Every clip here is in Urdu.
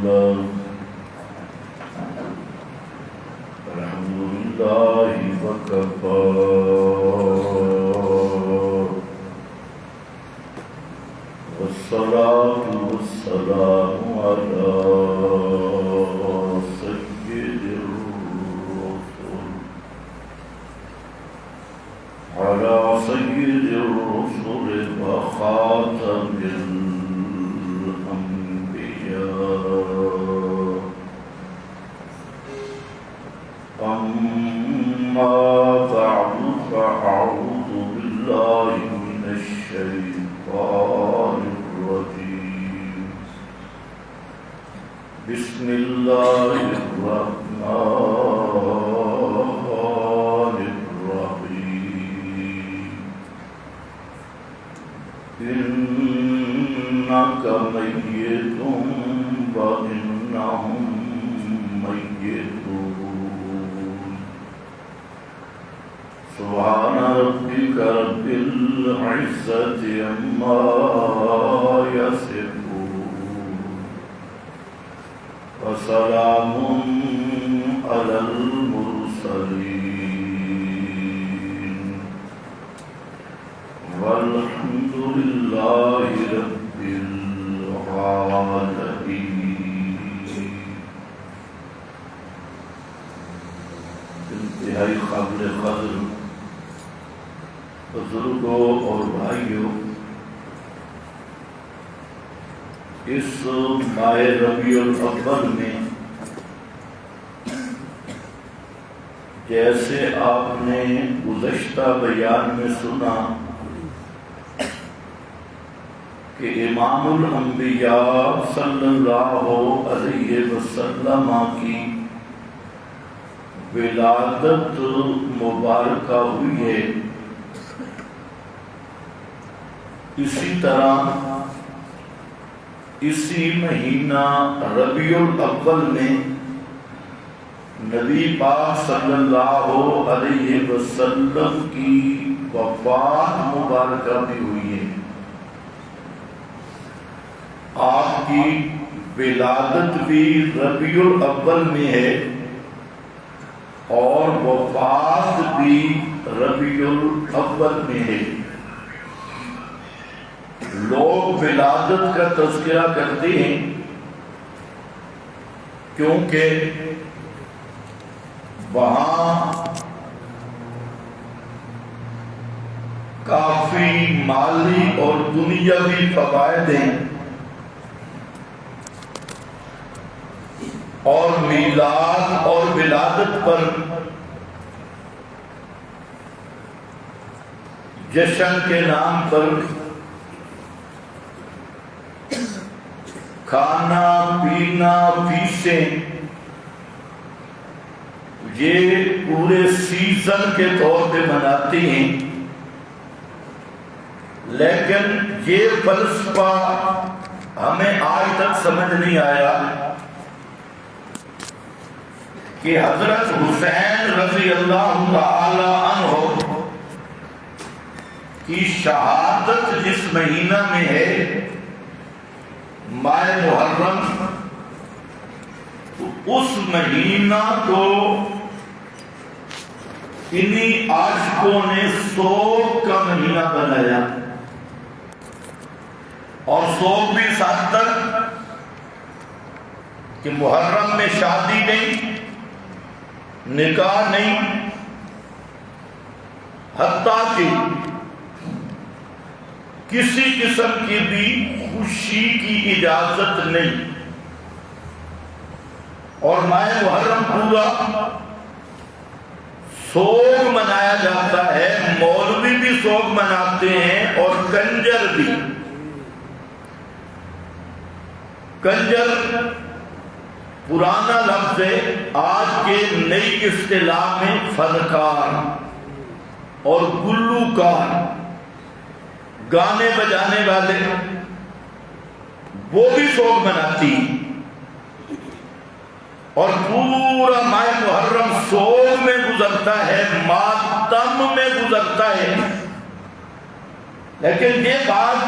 الله الحمد لله وكفى والصلاة والسلام على سيد الرسل وخاتم الأنبياء أما بعد فأعوذ بالله من الشيطان الرجيم بسم الله الرحمن الرحيم إنك ميت وإنهم ميتون سبحان ربك رب العزة عما يصفون وسلام على المرسلين والحمد لله رب العالمين. انتہائی قابل قدر بزرگوں اور بھائیوں، اس ماہ ربیع الاول میں جیسے آپ نے گزشتہ بیان میں سنا کہ امام الانبیاء صلی اللہ علیہ وسلم کی ولادت مبارکہ ہوئی ہے، اسی طرح اسی مہینہ ربیع الاول میں نبی پاک صلی اللہ علیہ وسلم کی وفات مبارکہ بھی ہوئی ہے۔ آپ کی ولادت بھی ربیع الاول میں ہے اور وفات بھی ربیع الاول میں ہے۔ لوگ ولادت کا تذکرہ کرتے ہیں کیونکہ وہاں کافی مالی اور دنیاوی فوائد ہیں اور میلاد اور ولادت پر جشن کے نام پر کھانا پینا فیسیں یہ پورے سیزن کے طور پہ مناتے ہیں، لیکن یہ فلسفہ ہمیں آج تک سمجھ نہیں آیا کہ حضرت حسین رضی اللہ تعالی عنہ کی شہادت جس مہینہ میں ہے ماہ محرم، اس مہینہ کو انہی عاشقوں نے سوگ کا مہینہ بنایا، اور سوگ بھی اس حد تک کہ محرم میں شادی نہیں، نکاح نہیں، حتیٰ کہ کسی قسم کی بھی خوشی کی اجازت نہیں، اور ماہ محرم پورا سوگ منایا جاتا ہے۔ مولوی بھی سوگ مناتے ہیں اور کنجر بھی۔ کنجر پرانا لفظ ہے، آج کے نئی اصطلاح میں فنکار اور گلوکار، گانے بجانے والے، وہ بھی سوگ مناتی، اور پورا ماہ محرم سوگ میں گزرتا ہے، ماتم میں گزرتا ہے۔ لیکن یہ بات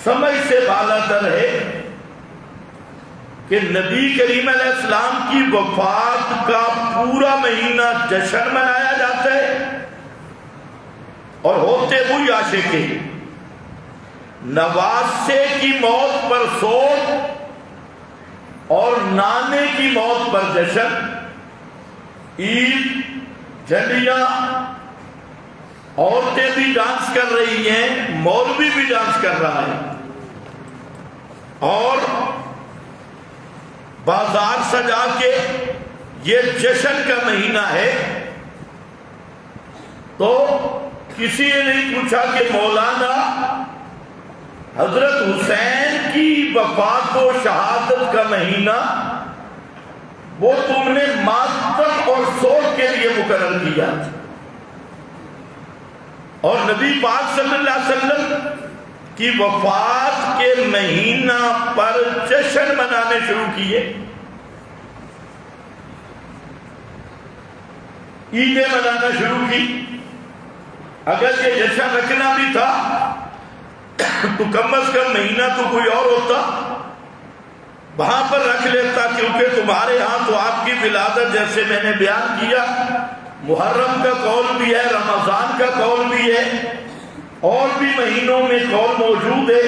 سمجھ سے بالا تر ہے کہ نبی کریم علیہ السلام کی وفات کا پورا مہینہ جشن منایا جاتا ہے، اور ہوتے وہی عاشق کے نواسے کی موت پر سوگ اور نانے کی موت پر جشن، عید، جھنڈیاں، عورتیں بھی ڈانس کر رہی ہیں، مولوی بھی ڈانس کر رہا ہے، اور بازار سجا کے یہ جشن کا مہینہ ہے۔ تو کسی نے نہیں پوچھا کہ مولانا حضرت حسین کی وفات و شہادت کا مہینہ وہ تم نے ماتم اور سوگ کے لیے مقرر کیا، اور نبی پاک صلی اللہ علیہ وسلم کی وفات کے مہینہ پر جشن منانے شروع کیے، عیدیں منانا شروع کی۔ اگر یہ جشن رکھنا بھی تھا تو کم از کم مہینہ تو کوئی اور ہوتا، وہاں پر رکھ لیتا، کیونکہ تمہارے ہاں تو آپ کی ولادت جیسے میں نے بیان کیا محرم کا قول بھی ہے، رمضان کا قول بھی ہے، اور بھی مہینوں میں قول موجود ہے۔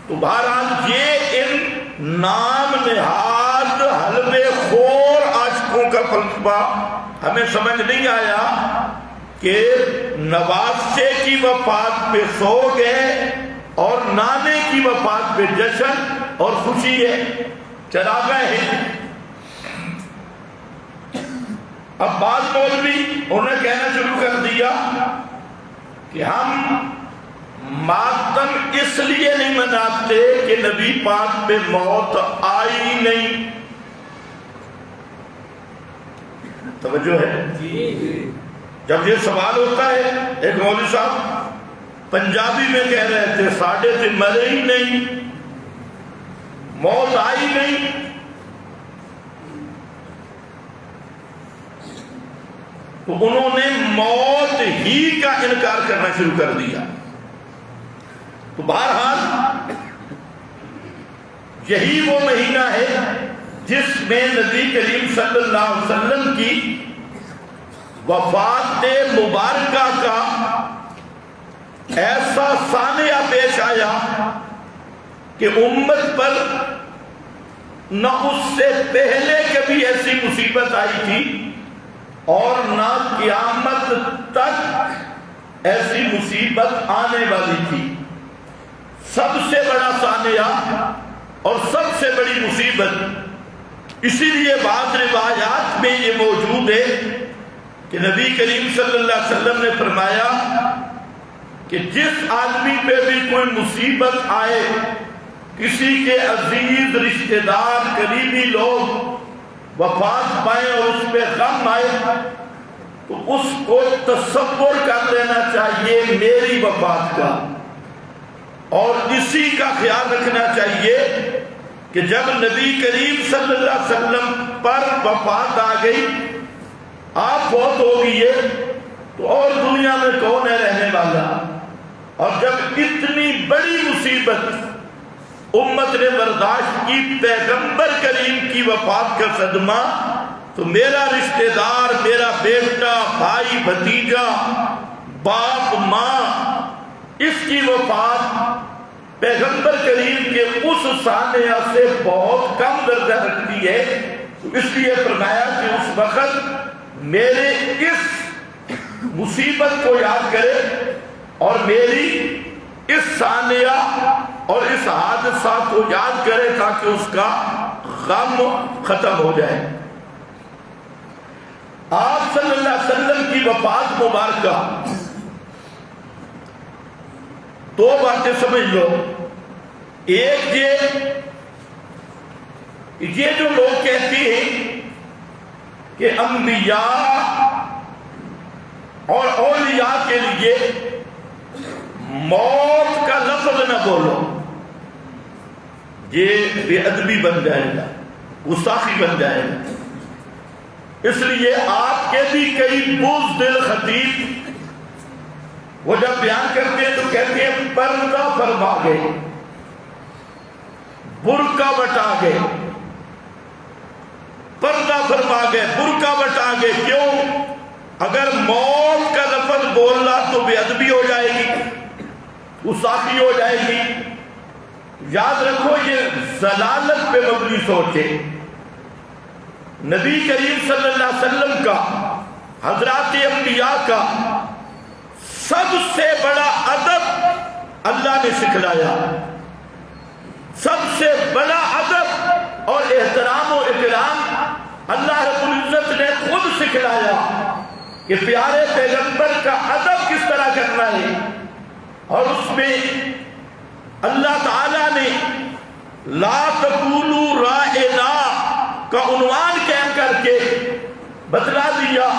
تو بہرحال یہ ان نام نہاد حلوے خور عاشقوں کا فلسفہ ہمیں سمجھ نہیں آیا کہ نواسے کی وفات پہ سوگ ہے اور نانے کی وفات پہ جشن اور خوشی ہے، چلا گئے ہیں۔ اب بعض مولوی انہیں کہنا شروع کر دیا کہ ہم ماتم اس لیے نہیں مناتے کہ نبی پاک پہ موت آئی نہیں۔ توجہ ہے؟ جب یہ سوال ہوتا ہے، ایک مولوی صاحب پنجابی میں کہہ رہے تھے ساڑھے سے مرے ہی نہیں، موت آئی نہیں، تو انہوں نے موت ہی کا انکار کرنا شروع کر دیا۔ تو بہرحال یہی وہ مہینہ ہے جس میں نبی کریم صلی اللہ علیہ وسلم کی وفات مبارکہ کا ایسا سانحہ پیش آیا کہ امت پر نہ اس سے پہلے کبھی ایسی مصیبت آئی تھی اور نہ قیامت تک ایسی مصیبت آنے والی تھی۔ سب سے بڑا سانحہ اور سب سے بڑی مصیبت، اسی لیے بعض روایات میں یہ موجود ہے کہ نبی کریم صلی اللہ علیہ وسلم نے فرمایا کہ جس آدمی پہ بھی کوئی مصیبت آئے، کسی کے عزیز رشتہ دار قریبی لوگ وفات پائے اور اس پہ غم آئے، تو اس کو تصور کر لینا چاہیے میری وفات کا، اور اسی کا خیال رکھنا چاہیے کہ جب نبی کریم صلی اللہ علیہ وسلم پر وفات آ گئی، آپ فوت ہو گئی ہے، تو اور دنیا میں کون ہے رہنے والا؟ اور جب اتنی بڑی مصیبت امت نے برداشت کی، پیغمبر کریم کی وفات کا صدمہ، تو میرا رشتہ دار، میرا بیٹا، بھائی، بھتیجا، باپ، ماں، اس کی وفات پیغمبر کریم کے اس سانحہ سے بہت کم درجہ رکھتی ہے۔ اس لیے فرمایا کہ اس وقت میرے اس مصیبت کو یاد کرے اور میری اس سانحہ اور اس حادثہ کو یاد کرے تاکہ اس کا غم ختم ہو جائے۔ آپ صلی اللہ علیہ وسلم کی وفات مبارکہ، دو باتیں سمجھ لو۔ ایک یہ جو لوگ کہتے ہیں کہ انبیاء اور اولیاء کے لیے موت کا لفظ نہ بولو، یہ بے ادبی بن جائے گا، گستاخی بن جائے گا۔ اس لیے آپ کے بھی کئی بزدل خطیب وہ جب بیان کرتے ہیں تو کہتے ہیں پردہ فرما گئے، برقع بٹا گئے، پردہ فرما گئے، برقع بٹا گئے. کیوں؟ اگر موت کا لفظ بولنا تو بے ادبی ہو جائے گی، گستاخی ہو جائے گی. یاد رکھو یہ ضلالت پہ مبنی سوچ ہے. نبی کریم صلی اللہ علیہ وسلم کا، حضرات انبیاء کا سب سے بڑا ادب اللہ نے سکھلایا. سب سے بڑا ادب اور احترام و اکرام اللہ رب العزت نے خود سکھلایا کہ پیارے پیغمبر کا ادب کس طرح کرنا ہے. اور اس میں اللہ تعالیٰ نے لا تقولوا رائنا کا عنوان قائم کر کے بتلا دیا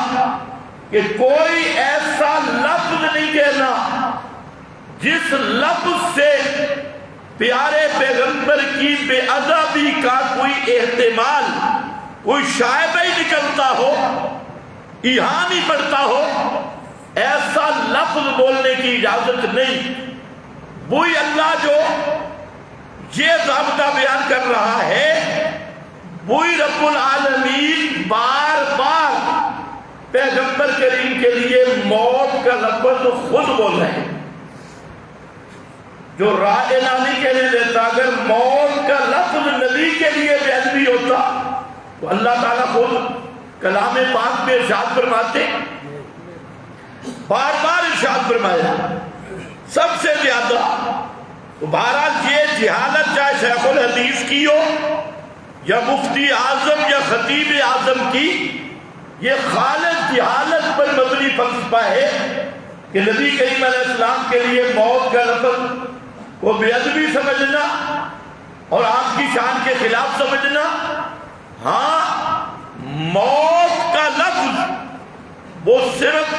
کہ کوئی ایسا لفظ نہیں کہنا جس لفظ سے پیارے پیغمبر کی بے ادبی کا کوئی احتمال، کوئی شائبہ ہی نکلتا ہو، ایہام ہی پڑتا ہو. ایسا لفظ بولنے کی اجازت نہیں. وہی اللہ جو یہ ضابطہ بیان کر رہا ہے، وہی رب العالمین بار بار پیغمبر کریم کے لیے موت کا لفظ خود بول رہے ہیں. جو رائنا نہیں کہنے دیتا. اگر موت کا لفظ نبی کے لیے بے ادبی ہوتا تو اللہ تعالیٰ خود کلام پاک میں ارشاد فرماتے، بار بار ارشاد فرمایا سب سے زیادہ. تو بہرحال یہ جہالت چاہے شیخ الحدیث کی ہو یا مفتی اعظم یا خطیب اعظم کی، یہ خالص جہالت پر مبنی فلسفہ ہے کہ نبی کریم علیہ السلام کے لیے موت کا لفظ کو بے ادبی سمجھنا اور آپ کی شان کے خلاف سمجھنا. ہاں، موت کا لفظ وہ صرف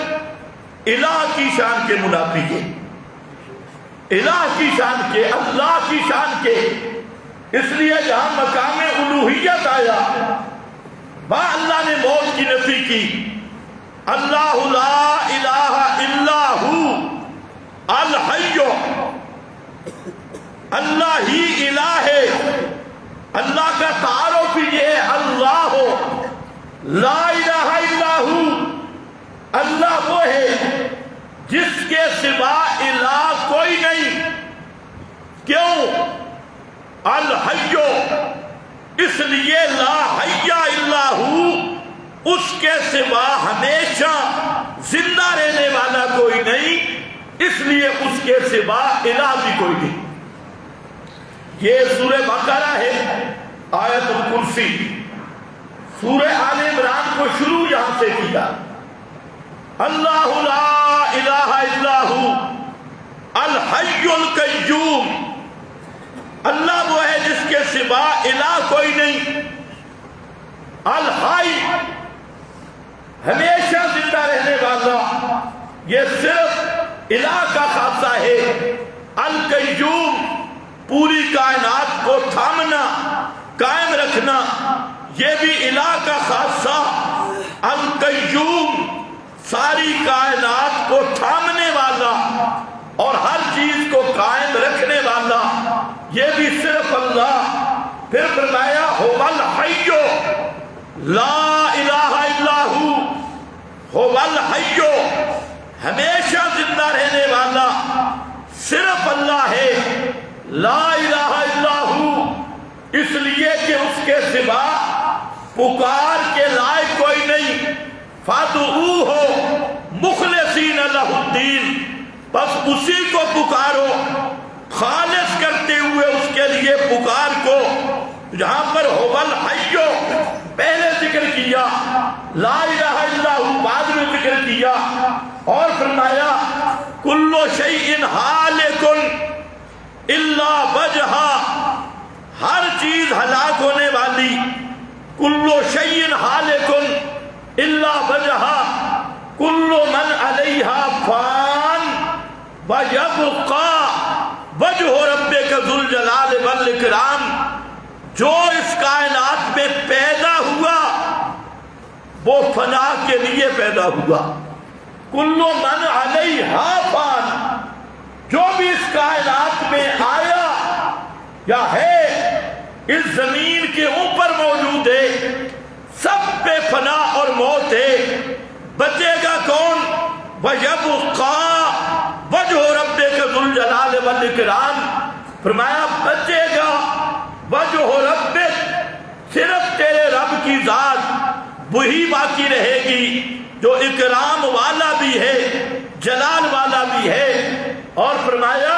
الہ کی شان کے منافی ہے، الہ کی شان کے، اللہ کی شان کے. اس لیے جہاں مقام الوہیت آیا وہاں اللہ نے موت کی نفی کی. اللہ لا الہ الا ہو الحی، اللہ ہی الہ ہے. اللہ کا تعارف یہ ہے اللہ ہو، لا الہ الا ہو. اللہ وہ ہے جس کے سوا الہ کوئی نہیں. کیوں؟ الحی، اس لیے لا حی الا ہو، اس کے سوا ہمیشہ زندہ رہنے والا کوئی نہیں، اس لیے اس کے سوا الہ بھی کوئی نہیں. یہ سورہ بقرہ ہے، آیت الکرسی. سورہ آل عمران کو شروع یہاں سے کیا. اللہ لا الہ الا ہو الحی القیوم. اللہ وہ ہے جس کے سوا الہ کوئی نہیں. الحی، ہمیشہ زندہ رہنے والا، یہ صرف الہ کا خاصہ ہے. القیوم، پوری کائنات کو تھامنا، قائم رکھنا، یہ بھی الہ کا خاصہ. القیوم، ساری کائنات کو تھامنے والا اور ہر چیز کو قائم رکھنے والا، یہ بھی صرف اللہ. پھر فرمایا هو الحی لا الہ الا ہو، هو الحی، ہمیشہ زندہ رہنے والا صرف اللہ ہے. لا الہ الا ہو، اس لیے کہ اس کے سوا پکار کے لائق کوئی نہیں. فادعوہ مخلصین لہ الدین، بس اسی کو پکارو، خالص کرتے ہوئے اس کے لیے پکار کو. جہاں پر هو الحی پہلے ذکر کیا، لا الہ الا ہو بعد میں ذکر کیا، اور فرمایا کل شیء ہالک الا وجہہ، ہر چیز ہلاک ہونے والی. کل شیء ہالک الا وجہہ، کل من علیہا فان ویبقى وجہ ربک ذو الجلال والاکرام. جو اس کائنات میں پیدا ہوا وہ فنا کے لیے پیدا ہوا. کل من علیہا فان، جو بھی اس کائنات میں آیا یا ہے اس زمین کے اوپر موجود ہے، سب پہ فنا اور موت ہے، بچے گا کون؟ وَيَبْقَى وَجْهُ رَبِّكَ ذُو الْجَلَالِ وَالْإِكْرَامِ، فرمایا بچے گا وجہ ربک، صرف تیرے رب کی ذات وہی باقی رہے گی جو اکرام والا بھی ہے، جلال والا بھی ہے۔ اور فرمایا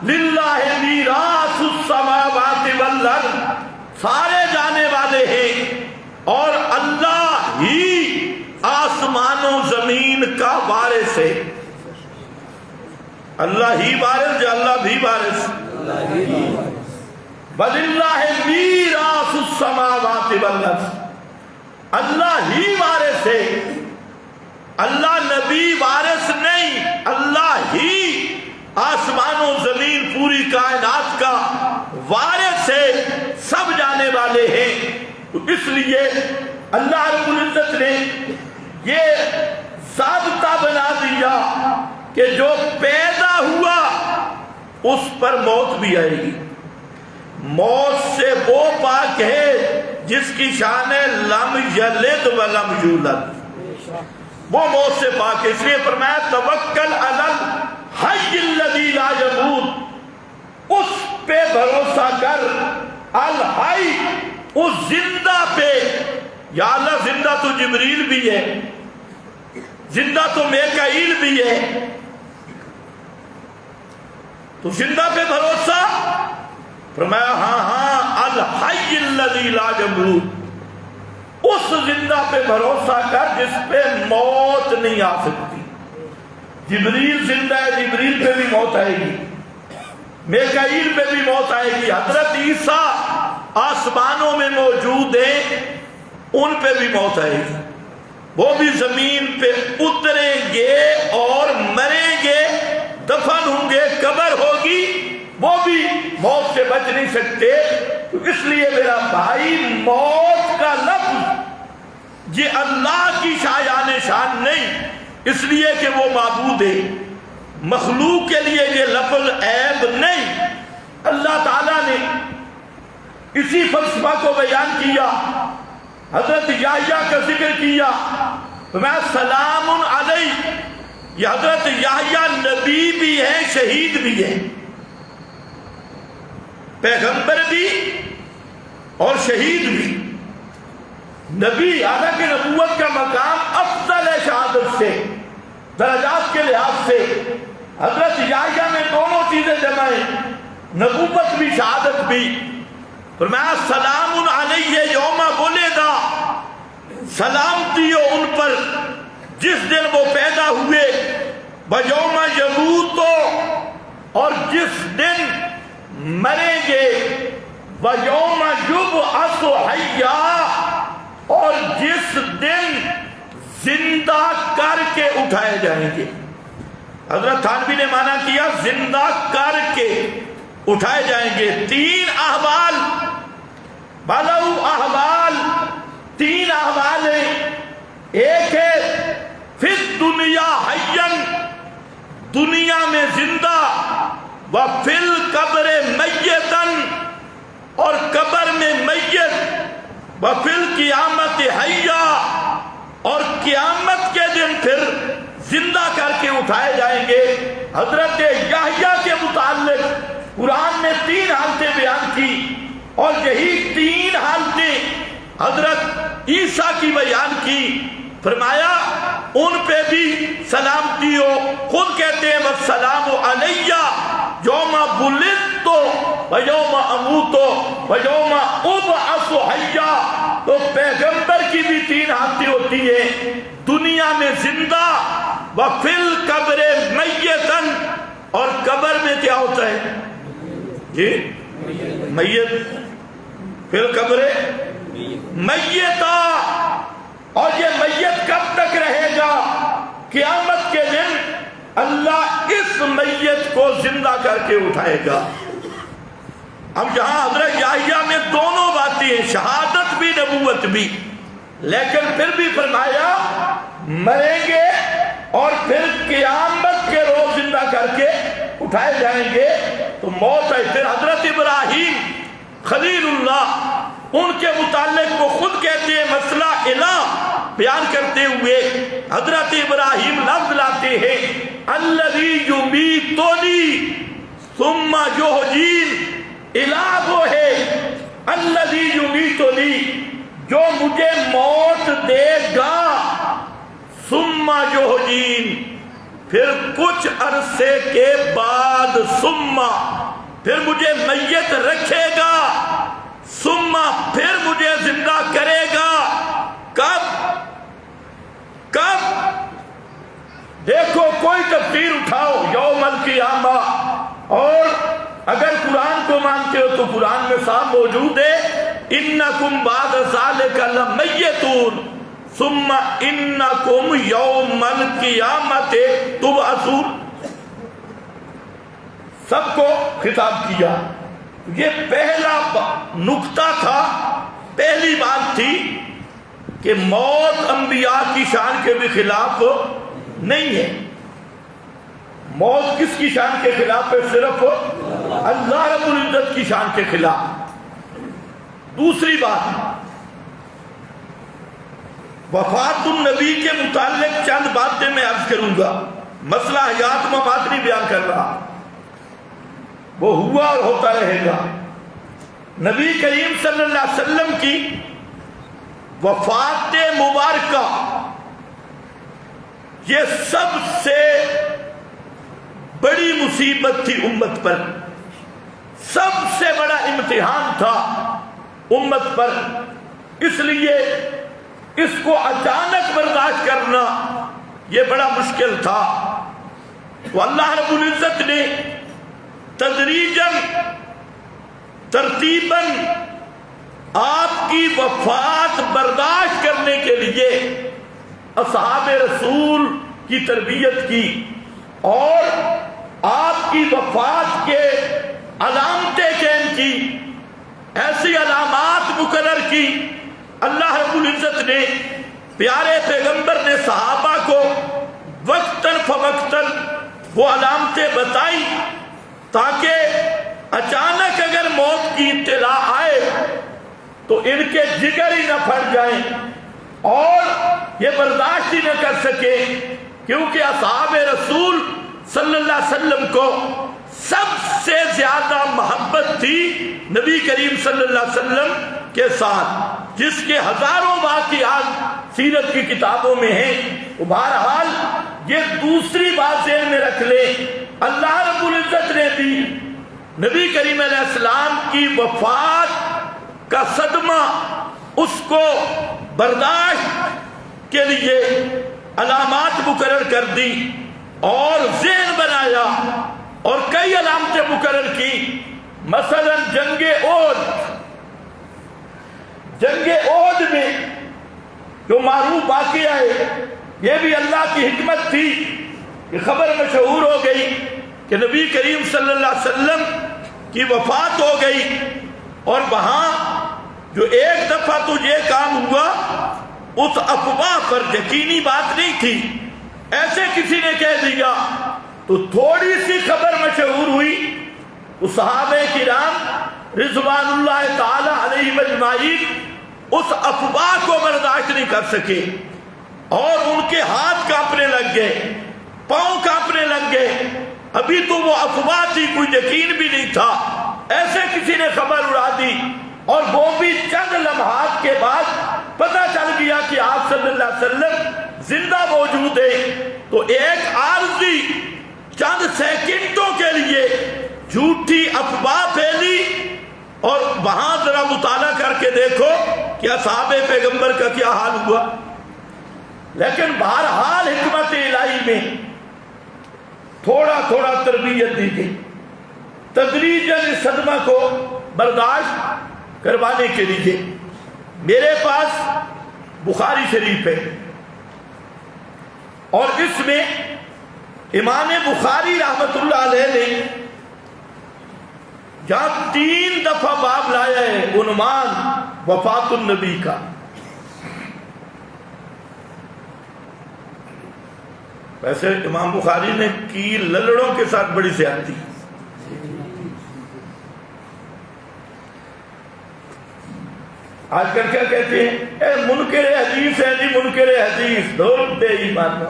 للہ میراث السماوات والارض، سارے جانے والے ہیں اور اللہ ہی آسمان و زمین کا وارث ہے۔ اللہ ہی وارث یا اللہ بھی وارث؟ وَلِلَّهِ مِيرَاثُ السَّمَاوَاتِ وَالْأَرْضِ، اللہ ہی وارث ہے، اللہ نبی وارث نہیں، اللہ ہی آسمان و زمین پوری کائنات کا وارث ہے، سب جانے والے ہیں۔ تو اس لیے اللہ رب العزت نے یہ ضابطہ بنا دیا کہ جو پیدا ہوا اس پر موت بھی آئے گی۔ موت سے وہ پاک ہے جس کی شان ہے لم یلد ولم یولد، وہ موت سے پاک ہے۔ اس لیے فرمایا توکل علی الحی الذی لا یموت، اس پہ بھروسہ کر، الحی اس زندہ پہ۔ یا اللہ زندہ تو جبریل بھی ہے، زندہ تو میکائیل بھی ہے، تو زندہ پہ بھروسہ؟ فرمایا ہاں الحی الذی لا یموت، اس زندہ پہ بھروسہ کر جس پہ موت نہیں آ سکتی۔ جبریل زندہ ہے، جبریل پہ بھی موت آئے گی، میکائیل پہ بھی موت آئے گی، حضرت عیسیٰ آسمانوں میں موجود ہیں، ان پہ بھی موت آئے گی، وہ بھی زمین پہ اتریں گے اور مریں گے، دفن ہوں گے، قبر ہوگی، وہ بھی موت سے بچ نہیں سکتے۔ تو اس لیے میرا بھائی موت کا لفظ یہ اللہ کی شایان شان نہیں، اس لیے کہ وہ معبود ہے، مخلوق کے لیے یہ لفظ عیب نہیں۔ اللہ تعالیٰ نے اسی فلسفہ کو بیان کیا، حضرت یحییٰ کا ذکر کیا، میں سلام علیہ، یہ حضرت یحییٰ نبی بھی ہیں، شہید بھی ہیں، پیغمبر بھی اور شہید بھی۔ نبی حالانکہ نبوت کا مقام افضل ہے شہادت سے، درجات کے لحاظ سے، حضرت یحییٰ میں دونوں چیزیں جمع ہیں، نبوت بھی شہادت بھی۔ فرمایا سلام علیہ یوم ولد، سلامتی ہو ان پر جس دن وہ پیدا ہوئے، ویوم یموت، اور جس دن مریں گے، ویوم یبعث حیا، اور جس دن زندہ کر کے اٹھائے جائیں گے۔ حضرت تھانوی نے مانا کیا زندہ کر کے اٹھائے جائیں گے۔ تین احوال، بلو احوال، تین احوال ہیں۔ ایک ہے فی الدنیا حیًّا، دنیا میں زندہ، وفی القبر میتًا، اور قبر میں میت، وفی القیامت حیًّا، اور قیامت کے دن پھر زندہ کر کے اٹھائے جائیں گے۔ حضرت یحییٰ کے متعلق قرآن نے تین حالتیں بیان کی، اور یہی تین حالتیں حضرت عیسیٰ کی بیان کی۔ فرمایا ان پہ بھی سلامتی ہو، خود کہتے ہیں والسلام علیہ یوم ولدت ویوم اموت ویوم ابعث حیا۔ تو پیغمبر کی بھی تین حالتیں ہوتی ہیں، دنیا میں زندہ، وفی القبر میتًا، اور قبر میں کیا ہوتا ہے جی؟ میت، فی القبر میتا، اور یہ میت کب تک رہے گا؟ قیامت کے دن اللہ اس میت کو زندہ کر کے اٹھائے گا۔ اب یہاں حضرت یحییٰ میں دونوں باتیں ہیں، شہادت بھی نبوت بھی، لیکن پھر بھی فرمایا مریں گے اور پھر قیامت کے روز زندہ کر کے اٹھائے جائیں گے۔ تو موت ہے۔ پھر حضرت ابراہیم خلیل اللہ، ان کے متعلق وہ خود کہتے ہیں مسئلہ الہ بیان کرتے ہوئے حضرت ابراہیم لفظ لاتے ہیں الذی یمیتنی ثم یحیین، الہ وہ ہے الذی یمیتنی جو مجھے موت دے گا، ثم یحیین پھر کچھ عرصے کے بعد، ثم پھر مجھے میت رکھے گا، ثم پھر مجھے زندہ کرے گا۔ کب؟ دیکھو کوئی تفسیر اٹھاؤ یوم القیامہ، اور اگر قرآن کو مانتے ہو تو قرآن میں صاف موجود ہے انکم بعد ذالک لمیتون ثم انکم یوم القیامت تبعثون، سب کو خطاب کیا۔ یہ پہلا نکتہ تھا، پہلی بات تھی کہ موت انبیاء کی شان کے بھی خلاف نہیں ہے۔ موت کس کی شان کے خلاف ہے؟ صرف اللہ رب العزت کی شان کے خلاف۔ دوسری بات، وفات النبی کے متعلق چند باتیں میں عرض کروں گا، مسئلہ حیات ممات نہیں بیان کر رہا، وہ ہوا اور ہوتا رہے گا۔ نبی کریم صلی اللہ علیہ وسلم کی وفات مبارکہ یہ سب سے بڑی مصیبت تھی امت پر، سب سے بڑا امتحان تھا امت پر، اس لیے اس کو اچانک برداشت کرنا یہ بڑا مشکل تھا۔ تو اللہ رب العزت نے تدریجاً ترتیباً آپ کی وفات برداشت کرنے کے لیے اصحاب رسول کی تربیت کی، اور آپ کی وفات کے علامتیں قائم کی، ایسی علامات مقرر کی۔ اللہ رب العزت نے پیارے پیغمبر نے صحابہ کو وقتاً فوقتاً وہ علامتیں بتائی تاکہ اچانک اگر موت کی اطلاع آئے تو ان کے جگر ہی نہ پھٹ جائیں اور یہ برداشت ہی نہ کر سکے، کیونکہ اصحاب رسول صلی اللہ علیہ وسلم کو سب سے زیادہ محبت تھی نبی کریم صلی اللہ علیہ وسلم کے ساتھ، جس کے ہزاروں واقعات سیرت کی کتابوں میں ہیں۔ بہرحال یہ دوسری بات ذہن میں رکھ لیں، اللہ رب العزت نے بھی نبی کریم علیہ السلام کی وفات کا صدمہ اس کو برداشت کے لیے علامات مقرر کر دی اور ذہن بنایا اور کئی علامتیں مقرر کی۔ مثلا جنگ احد میں جو معروف واقعہ ہے، یہ بھی اللہ کی حکمت تھی کہ خبر مشہور ہو گئی کہ نبی کریم صلی اللہ علیہ وسلم کی وفات ہو گئی، اور وہاں جو ایک دفعہ تو یہ کام ہوا اس افواہ پر یقینی بات نہیں تھی، ایسے کسی نے کہہ دیا تو تھوڑی سی خبر مشہور ہوئی تو صحابہ کرام رضوان اللہ تعالی علیہم اجمعین اس افواہ کو برداشت نہیں کر سکے، اور ان کے ہاتھ کانپنے لگ گئے، پاؤں کانپنے لگ گئے۔ ابھی تو وہ افواہ تھی، کوئی یقین بھی نہیں تھا، ایسے کسی نے خبر اڑا دی، اور وہ بھی چند لمحات کے بعد پتہ چل گیا کہ آپ صلی اللہ علیہ وسلم زندہ موجود ہیں۔ تو ایک عارضی چند سیکنڈوں کے لیے جھوٹی افواہ پھیلی، اور وہاں ذرا مطالعہ کر کے دیکھو کہ اصحاب پیغمبر کا کیا حال ہوا۔ لیکن بہرحال حکمت الہی میں تھوڑا تھوڑا تربیت دی گئی، تدریجاً اس صدمہ کو برداشت کروانے کے لیے۔ میرے پاس بخاری شریف ہے، اور اس میں امام بخاری رحمت اللہ علیہ نے جہاں 3 دفعہ باب لایا ہے عنوان وفات النبی کا، ویسے امام بخاری نے کی للڑوں کے ساتھ بڑی زیادتی، آج کل کیا کہتے ہیں؟ اے منکر حدیث ہے جی، منکر حدیث، دور بے ایمانو،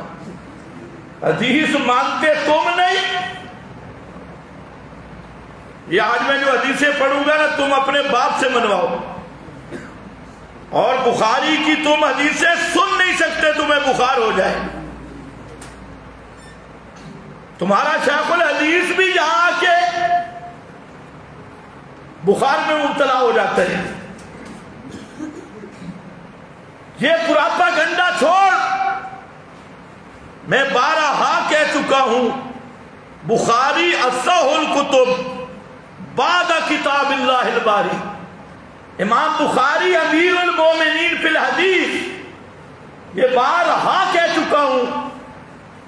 حدیث مانتے تم نہیں۔ یہ آج میں جو حدیثیں پڑھوں گا نا، تم اپنے باپ سے منواؤ، اور بخاری کی تم حدیثیں سن نہیں سکتے، تمہیں بخار ہو جائے۔ تمہارا شیخ الحدیث بھی یہاں آ کے بخار میں مبتلا ہو جاتا ہے۔ یہ پراپاگنڈا چھوڑ، میں بارہا کہہ چکا ہوں، بخاری اصح الکتب بعد کتاب اللہ الباری، امام بخاری امیر المومنین فی الحدیث، یہ بارہا کہہ چکا ہوں۔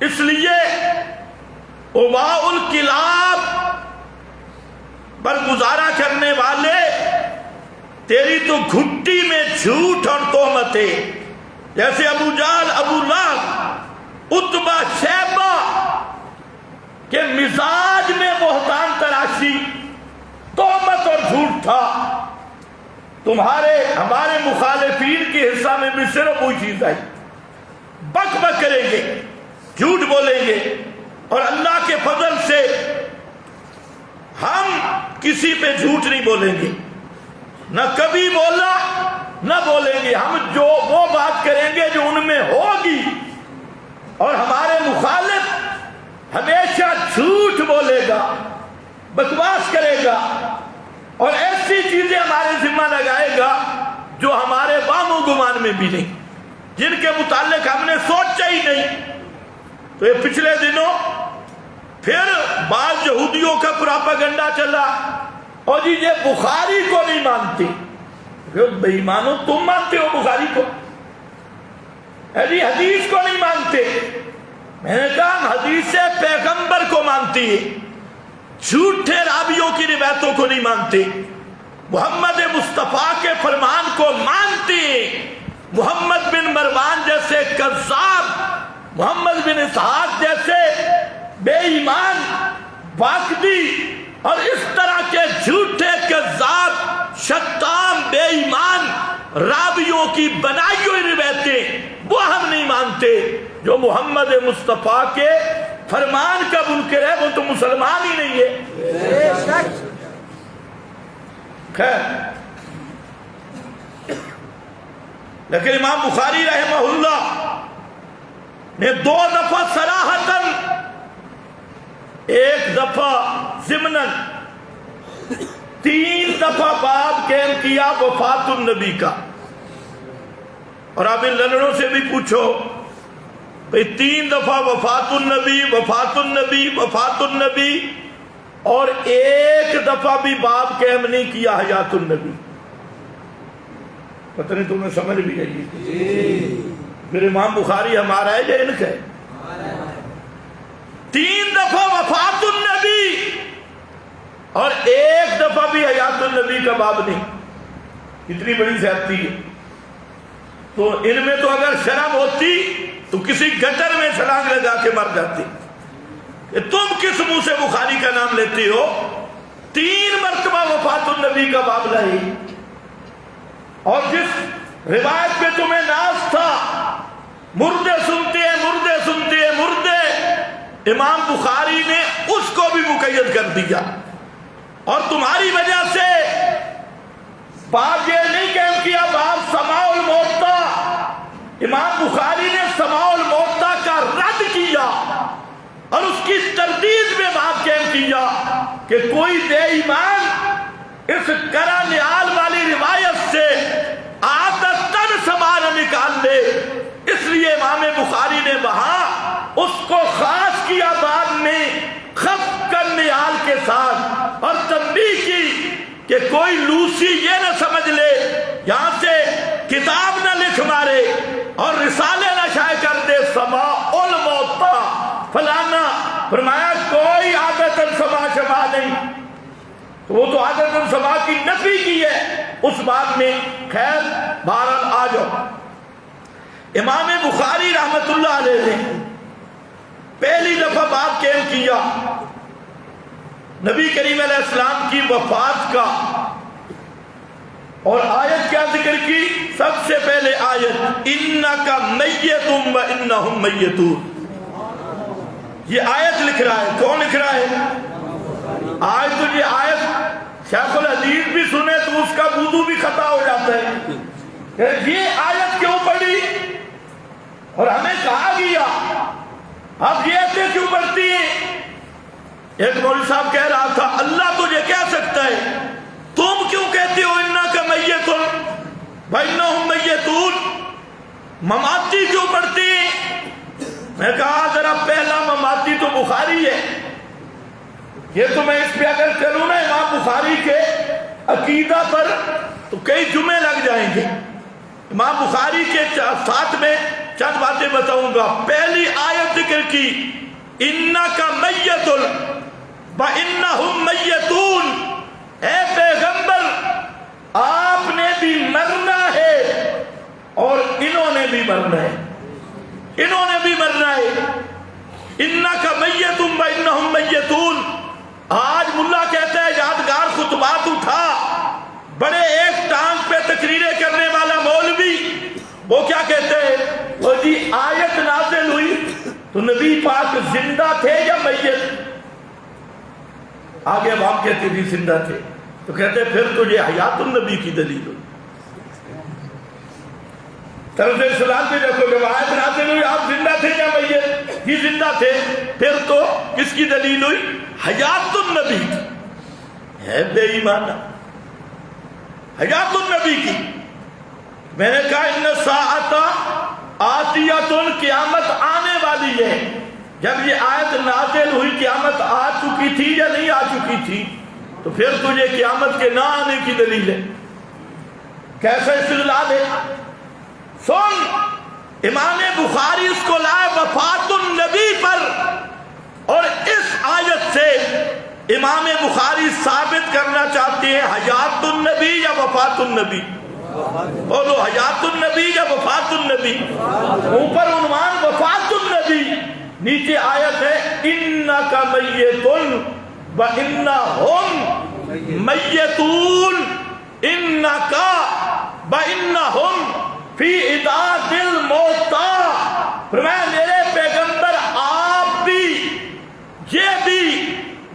اس لیے عباء الکلاب پر گزارا کرنے والے، تیری تو گھٹی میں جھوٹ اور تہمتیں، جیسے ابو جہل، ابو لہب، عتبہ، شیبہ کے مزاج میں بہتان تراشی، تہمت اور جھوٹ تھا۔ تمہارے ہمارے مخالفین کے حصہ میں بھی صرف وہی چیز آئی، بک بک کریں گے، جھوٹ بولیں گے، اور اللہ کے فضل سے ہم کسی پہ جھوٹ نہیں بولیں گے، نہ کبھی بولا نہ بولیں گے۔ ہم جو وہ بات کریں گے جو ان میں ہوگی، اور ہمارے مخالف ہمیشہ جھوٹ بولے گا، بکواس کرے گا، اور ایسی چیزیں ہمارے ذمہ لگائے گا جو ہمارے وہم و گمان میں بھی نہیں، جن کے متعلق ہم نے سوچا ہی نہیں۔ تو یہ پچھلے دنوں پھر بعض یہودیوں کا پراپاگنڈا چلا، اور جی یہ بخاری کو نہیں مانتے۔ بے ایمانو، تم مانتے ہو بخاری کو؟ جی حدیث کو نہیں مانتے۔ میں نے کہا ہم حدیث پیغمبر کو مانتی ہے، جھوٹے راویوں کی روایتوں کو نہیں مانتے، محمد مصطفیٰ کے فرمان کو مانتے ہیں۔ محمد بن مروان جیسے کذاب، محمد بن اسحاق جیسے بے ایمان، واقدی اور اس طرح کے جھوٹے کذاب، شتام، بے ایمان راویوں کی بنائی ہوئی روایتیں وہ ہم نہیں مانتے۔ جو محمد مصطفیٰ کے فرمان کا منکر ہے وہ تو مسلمان ہی نہیں ہے۔ خیر، لیکن امام بخاری رحمہ اللہ نے 2 دفعہ صراحتاً، ایک دفعہ ضمناً، 3 دفعہ باب قائم کیا وفات النبی کا۔ اور آپ ان لڑوں سے بھی پوچھو، 3 دفعہ وفات النبی، وفات النبی، وفات النبی، اور 1 دفعہ بھی باب قائم نہیں کیا حیات النبی۔ پتہ نہیں تمہیں سمجھ بھی آئی؟ پھر امام بخاری ہمارا ہے یا ان کا ہے؟ 3 دفعہ وفات النبی اور 1 دفعہ بھی حیات النبی کا باب نہیں۔ اتنی بڑی زیادتی ہے۔ تو ان میں تو اگر شرم ہوتی تو کسی گٹر میں چھلانگ لگا کے مر جاتے کہ تم کس منہ سے بخاری کا نام لیتے ہو؟ 3 مرتبہ وفات النبی کا باب لائی، اور جس روایت پہ تمہیں ناز تھا، مردے سنتے ہیں، مردے سنتے ہیں، مردے، امام بخاری نے اس کو بھی مقید کر دیا۔ اور تمہاری وجہ سے باب یہ نہیں قائم کیا، باب سماع الموطا، امام بخاری نے سماع الموطا کا رد کیا اور اس کی تردید میں باب قائم کیا کہ کوئی بے ایمان اس کرا نیال والی روایت سے عادتاً سماع نہ نکال لے۔ اس لیے امام بخاری نے وہاں اس کو خاص کیا بعد میں خفق النیال کے ساتھ، اور تنبیہ کی کہ کوئی لوسی یہ نہ سمجھ لے، یہاں سے کتاب نہ لکھ مارے اور رسالے نہ شائع کر دے سماع الموطا فلانا۔ فرمایا کوئی عادتاً سماع شماع نہیں، تو وہ تو عادتاً سماع کی نفی کی ہے اس بات میں۔ خیر، بہرحال آ جاؤ۔ امام بخاری رحمت اللہ علیہ نے پہلی دفعہ باب قائم کیا نبی کریم علیہ السلام کی وفات کا، اور آیت کیا ذکر کی؟ سب سے پہلے آیت انک میت و انہم میتون. یہ آیت لکھ رہا ہے. کون لکھ رہا ہے؟ آج تو یہ آیت شیخ الحدیث بھی سنے تو اس کا وضو بھی خطا ہو جاتا ہے. یہ آیت کیوں پڑھی اور ہمیں کہا گیا اب یہ آیتیں کیوں پڑھتی ہیں؟ ایک مولوی صاحب کہہ رہا تھا اللہ تجھے کہہ سکتا ہے تم کیوں کہتے ہو انک میتون و انہم میتون؟ مماتی کیوں پڑھتی ہیں؟ میں کہا ذرا پہلا مماتی تو بخاری ہے. یہ تو میں اس پہ اگر چلوں نا امام بخاری کے عقیدہ پر تو کئی جمعے لگ جائیں گے. امام بخاری کے ساتھ میں چند باتیں بتاؤں گا. پہلی آیت ذکر کی انک میت و انہم میتون. اے پیغمبر آپ نے بھی مرنا ہے اور انہوں نے بھی مرنا ہے. انہوں نے بھی مرنا ہے. انک میت و انہم میتون. آج ملا کہتا ہے یادگار خطبات اٹھا بڑے ایک ٹانگ پہ تقریریں کرنے والا مولوی وہ کیا کہتے ہیں وہ جی آیت نازل ہوئی تو نبی پاک زندہ تھے یا میت؟ آگے ہم کہتے تھے زندہ تھے تو کہتے پھر تو یہ حیات النبی کی دلیل ہوئی. طرز اسلام پہ دیکھو جب آیت نازل ہوئی آپ زندہ تھے یا میت؟ یہ زندہ تھے. پھر تو کس کی دلیل ہوئی؟ حیات النبی کی. ہے بے ایمانہ حیات النبی کی. میں نے کہا ان الساعۃ آتیۃ قیامت آنے والی ہے. جب یہ آیت نازل ہوئی قیامت آ چکی تھی یا نہیں آ چکی تھی؟ تو پھر تجھے قیامت کے نہ آنے کی دلیل ہے. کیسا استدلال ہے؟ سن امام بخاری اس کو لائے وفات النبی پر اور اس آیت سے امام بخاری ثابت کرنا چاہتے ہیں حیات النبی یا وفات النبی؟ بولو حیات النبی یا وفات النبی؟ اوپر عنوان وفات النبی نیچے آیت ہے انک میتون و انہم میتون. انک و انہم فی عداد الموتى. فرمایا میرے پیغمبر آپ بھی یہ بھی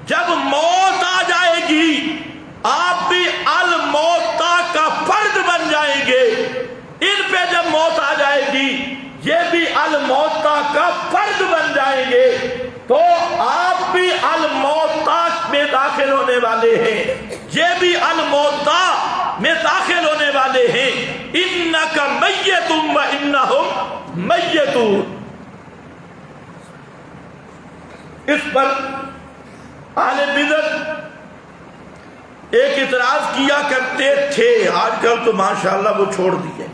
جب موت آ جائے گی آپ بھی الموتى کا فرد بن جائیں گے. ان پہ جب موت آ جائے گی یہ بھی الموتى کا فرد بن جائیں گے تو آپ بھی الموتى میں داخل ہونے والے ہیں. یہ بھی الموتى میں داخل ہونے والے ہیں. انک میت و انہم میتون. اس پر اہل بدعت ایک اعتراض کیا کرتے تھے. آج کل تو ماشاءاللہ وہ چھوڑ دیے.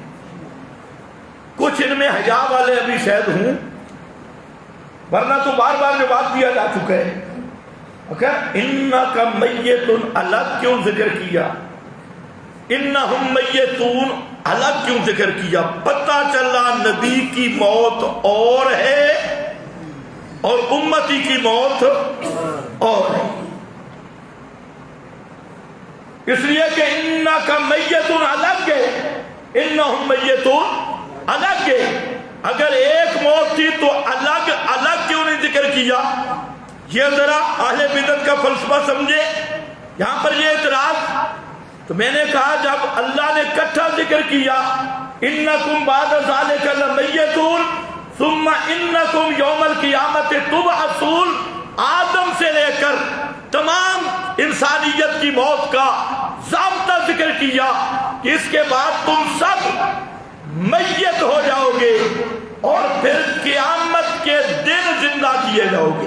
کچھ ان میں حیا والے ابھی شاید ہوں ورنہ تو بار بار جواب دیا جا چکا ہے. انک میتون الگ کیوں ذکر کیا؟ انہم میتون الگ کیوں ذکر کیا؟ پتہ چلا نبی کی موت اور ہے اور امتی کی موت اور ہے. اس لیے کہ انک میتون الگ ہے انہم میتون الگ ہے. اگر ایک موت تھی تو الگ الگ کیوں نہیں ذکر کیا؟ یہ ذرا اہل بدعت کا فلسفہ سمجھے. یہاں پر یہ اعتراض تو میں نے کہا جب اللہ نے اکٹھا ذکر کیا انکم بعد ذالک لمیتون ثم انکم یوم القیامت تبعثون، آدم سے لے کر تمام انسانیت کی موت کا ضابطہ ذکر کیا کہ اس کے بعد تم سب میت ہو جاؤ گے اور پھر قیامت کے دن زندہ کیے جاؤ گے.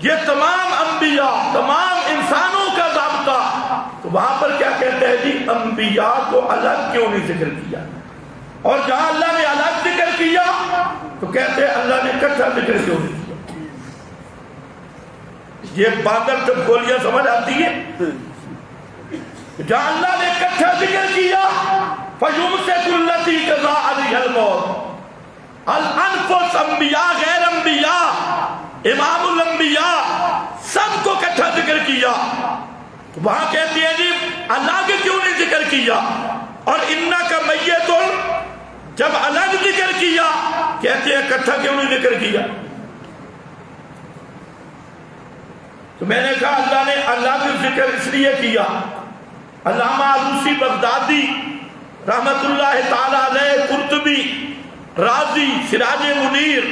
یہ تمام انبیاء تمام انسانوں کا ضابطہ. تو وہاں پر کیا کہتے ہیں جی انبیاء کو الگ کیوں نہیں ذکر کیا؟ اور جہاں اللہ نے الگ ذکر کیا تو کہتے ہیں اللہ نے اکٹھا ذکر کیوں نہیں کیا؟ یہ باندر جب گولیاں سمجھ آتی ہے. جہاں اللہ نے اکٹھا ذکر کیا فَيُمْسِكُ الَّتِي قَضَىٰ عَلَيْهَا الْمَوْتَ. الانفس انبیاء غیر انبیاء امام الانبیاء سب کو اکٹھا ذکر کیا. وہاں کہتی ہے جی الگ کیوں نہیں ذکر کیا؟ اور انکا میت جب الگ ذکر کیا کہتے ہیں اکٹھا کیوں نہیں ذکر کیا؟ تو میں نے کہا اللہ نے الگ ذکر اس لیے کیا. علامہ آلوسی بغدادی رحمت اللہ تعالی علیہ، قرطبی، رازی، سراج منیر،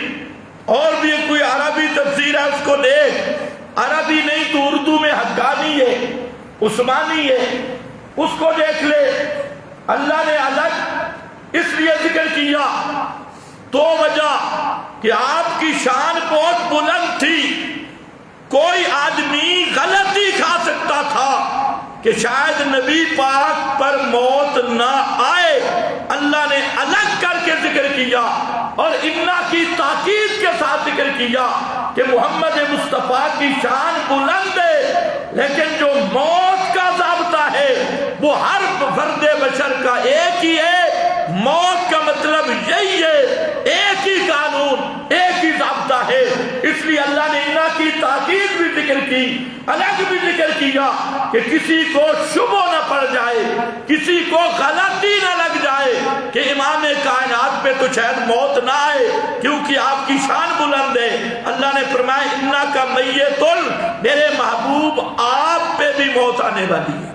اور بھی کوئی عربی تفسیر ہے اس کو دیکھ، عربی نہیں تو اردو میں حقانی ہے، عثمانی ہے، اس کو دیکھ لے. اللہ نے الگ اس لیے ذکر کیا، دو وجہ کہ آپ کی شان بہت بلند تھی. کوئی آدمی غلطی کھا سکتا تھا کہ شاید نبی پاک پر موت نہ آئے. اللہ نے الگ کر کے ذکر کیا اور انا کی تاکید کے ساتھ ذکر کیا کہ محمد مصطفیٰ کی شان بلند ہے، لیکن جو موت کا ضابطہ ہے وہ ہر فرد بشر کا ایک ہی ہے. موت کا مطلب یہی ہے، ایک ہی قانون، ایک ہی ضابطہ ہے. اس لیے اللہ نے انا کی تاکید بھی ذکر کی، الگ بھی ذکر کیا کہ کسی کو شبہ نہ پڑ جائے، کسی کو غلطی نہ لگ جائے کہ امام کائنات پہ تو شاید موت نہ آئے کیونکہ آپ کی شان بلند ہے. اللہ نے فرمایا انا کا میت، میرے محبوب آپ پہ بھی موت آنے والی ہے،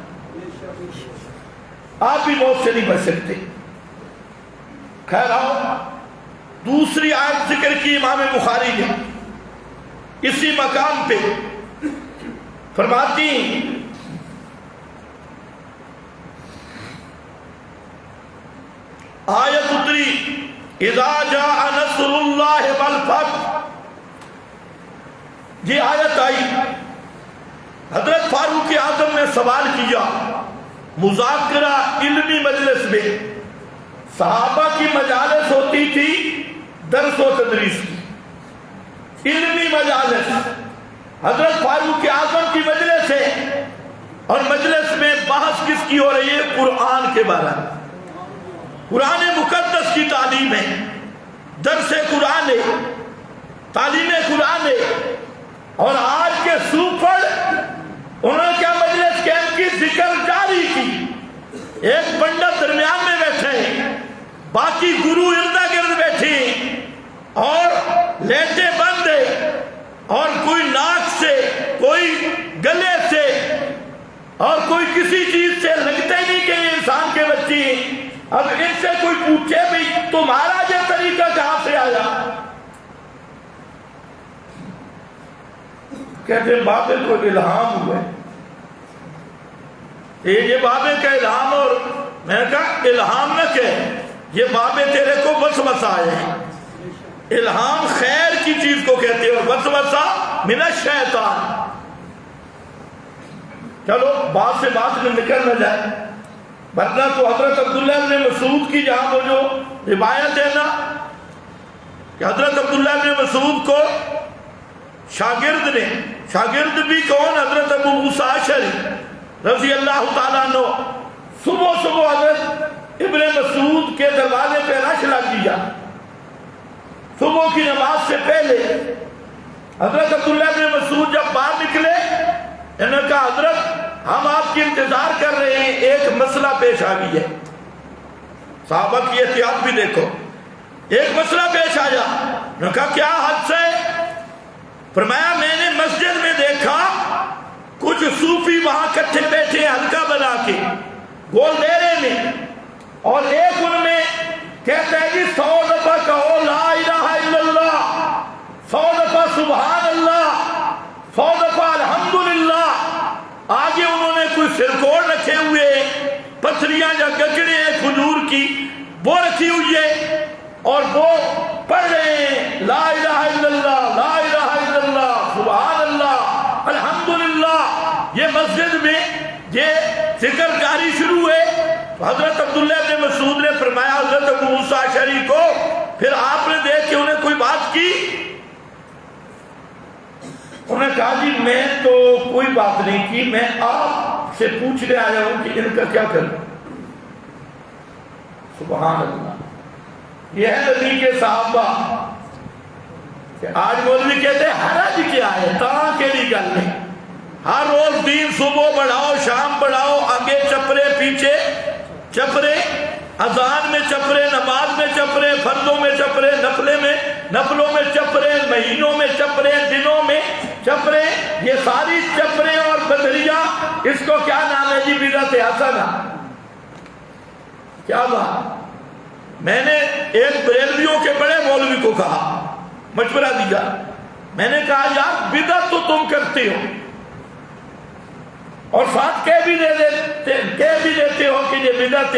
آپ بھی موت سے نہیں بچ سکتے. خیر آؤ، دوسری آیت ذکر کی امام بخاری نے اسی مقام پہ، فرماتی آیت اتری اذا جاء نصر اللہ والفتح. یہ آیت آئی، حضرت فاروق اعظم نے سوال کیا مذاکرہ علمی مجلس میں. صحابہ کی مجالس ہوتی تھی درس و تدریس کی، علمی مجالس. حضرت فاروق اعظم کی مجلس ہے اور مجلس میں بحث کس کی ہو رہی ہے؟ قرآن کے بارے میں. قرآن مقدس کی تعلیم ہے، درس قرآن ہے، تعلیم قرآن ہے. اور آج کے سوپر انہوں نے کیا مجلس کیمپ کی ذکر جاری کی. ایک پنڈت درمیان میں بیٹھے ہیں، باقی گرو اردا گرد بیٹھے اور لیٹے بند ہے، اور کوئی ناک سے، کوئی گلے سے، اور کوئی کسی چیز سے لگتا ہی نہیں کہ یہ انسان کے بچے ہیں. اب ان سے کوئی پوچھے بھی تمہارا یہ طریقہ کہاں سے آیا؟ کہتے ہیں بابے کو الہام ہوا ہے. یہ بابے کا الہام، اور میں نے کہا الہام نہ کہ یہ بابے تیرے کو وسوسہ آئے ہیں. الہام خیر کی چیز کو کہتے ہیں اور وسوسہ من الشیطان. چلو بات سے بات میں نکل نہ جائے، ورنہ تو حضرت عبداللہ بن مسعود کی جہاں وہ جو روایت ہے نا کہ حضرت عبداللہ بن مسعود کو شاگرد نے، شاگرد بھی کون؟ حضرت ابو موسیٰ اشعری رضی اللہ تعالیٰ عنہ. صبح صبح حضرت ابن مسعود کے دروازے پہ رش لگ گیا. صبح کی نماز سے پہلے حضرت عبداللہ بن مسعود جب باہر نکلے، انہوں نے کہا حضرت ہم آپ کی انتظار کر رہے ہیں، ایک مسئلہ پیش آ گئی ہے. صحابہ کی احتیاط بھی دیکھو. ایک مسئلہ پیش آیا. انہوں نے کہا کیا حد سے؟ فرمایا میں نے مسجد میں دیکھا کچھ صوفی وہاں کٹھے بیٹھے حلقہ بنا کے گول دیرے میں، اور ایک ان میں کہتا ہے جی 100 دفعہ کہو لا الہ الا اللہ، 100 دفعہ سبحان اللہ، 100 دفعہ الحمدللہ. آگے انہوں نے کوئی سرکوڑ رکھے ہوئے، پتھریاں یا گگڑے ہیں کھجور کی وہ رکھی ہوئی ہے، اور وہ پڑھ رہے ہیں لا الہ الا اللہ، لا الہ الا اللہ، سبحان اللہ، الحمدللہ. یہ مسجد میں یہ ذکر جاری شروع ہوئے. حضرت عبداللہ بن مسعود نے فرمایا حضرت ابو موسیٰ اشعری کو، پھر آپ نے دیکھ کے انہیں کوئی بات کی؟ انہوں نے کہا جی میں تو کوئی بات نہیں کی، میں آپ سے پوچھنے آیا ہوں کہ ان کا کیا کروں. سبحان اللہ. یہ ہے نبی کے صحابہ. آج مولوی کہتے ہیں حرج کیا ہے، تاں کیڑی گل نہیں. ہر روز دین صبح بڑھاؤ شام بڑھاؤ، آگے چپرے پیچھے چپرے، اذان میں چپرے، نماز میں چپرے، فرضوں میں چپرے، نفلوں میں چپرے، مہینوں میں چپرے، دنوں میں چپرے، یہ ساری چپرے اور بدریاں، اس کو کیا نام ہے جی؟ بدعت حسنہ۔ کیا بات؟ میں نے ایک بریلویوں کے بڑے مولوی کو کہا، مشورہ دیا، میں نے کہا یار بدعت تو تم کرتے ہو اور ساتھ کہہ بھی دیتے ہو کہ یہ بدعت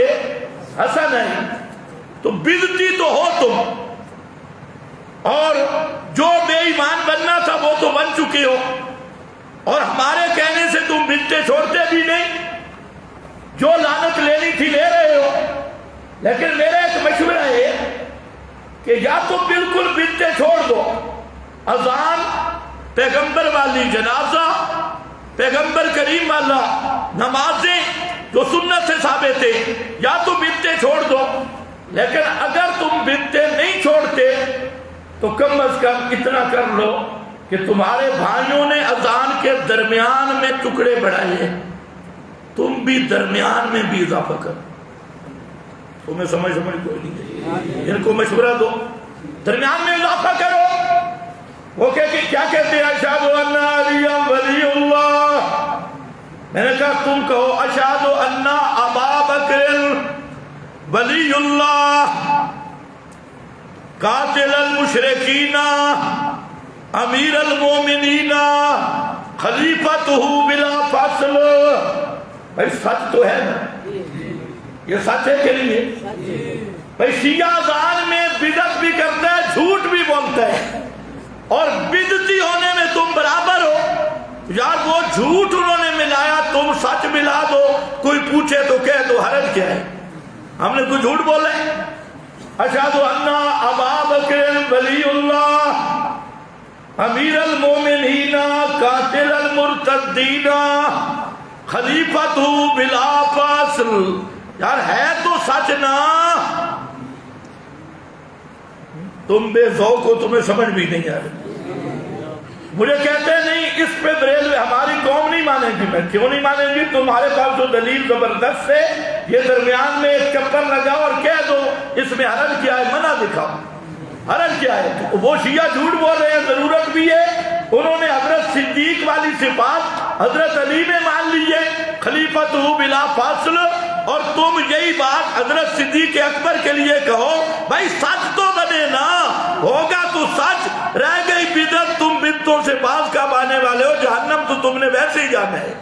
حسن ہے، تو بدعتی تو ہو تم، اور جو بے ایمان بننا تھا وہ تو بن چکے ہو، اور ہمارے کہنے سے تم بدعتیں چھوڑتے بھی نہیں، جو لعنت لینی تھی لے رہے ہو۔ لیکن میرا ایک مشورہ ہے کہ یا تو بالکل بدعتیں چھوڑ دو، اذان پیغمبر والی، جنازہ پیغمبر کریم والا، نمازیں جو سنت سے ثابت ہے، یا تو بدعتیں چھوڑ دو۔ لیکن اگر تم بدعتیں نہیں چھوڑتے تو کم از کم اتنا کر لو کہ تمہارے بھائیوں نے اذان کے درمیان میں ٹکڑے بڑھائے، تم بھی درمیان میں بھی اضافہ کرو۔ تمہیں سمجھ کوئی نہیں، ان کو مشورہ دو، درمیان میں اضافہ کرو۔ وہ کیا کہتے ہیں؟ اشہد ان علی ولی اللہ۔ میں نے کہا تم کہو اشہد ان ابا بکر ولی اللہ قاتل المشرکین امیر المومنین خلیفتہ بلا فصل۔ بھائی سچ تو ہے نا، یہ سچ ہے کہ نہیں ہے؟ بھائی شیعہ اذان میں بدعت بھی کرتا ہے، جھوٹ بھی بولتا ہے، اور بدعتی ہونے میں تم برابر ہو۔ یار وہ جھوٹ انہوں نے ملایا، تم سچ ملا دو، کوئی پوچھے تو کہہ دو، حرج کیا ہے؟ ہم نے کوئی جھوٹ بولا ہے؟ اشہد ان ابا بکر ولی اللہ امیر المومنین قاتل المرتدین خلیفتہ بلا فصل۔ یار ہے تو سچ نا، تم بے ذوق ہو، تمہیں سمجھ بھی نہیں آ رہی۔ مجھے کہتے ہیں نہیں اس پہ بریلوی ہماری قوم نہیں مانے گی۔ میں کیوں نہیں مانے گی؟ تمہارے پاس جو دلیل زبردست ہے، یہ درمیان میں ایک چپر لگاؤ اور کہہ دو اس میں حرج کیا ہے، منع دکھاؤ، حرج کیا ہے؟ وہ شیعہ جھوٹ بول رہے ہیں، ضرورت بھی ہے، انہوں نے حضرت صدیق والی صفات حضرت علی میں مان لی ہے، خلیفتہ بلا فاصل، اور تم یہی بات حضرت صدیق اکبر کے لیے کہو۔ بھائی سچ تو بنے نا، ہوگا تو سچ، رہ گئی بدعت، تم بدعتوں سے باز کب آنے والے ہو؟ جہنم تو تم نے ویسے ہی جانا ہے۔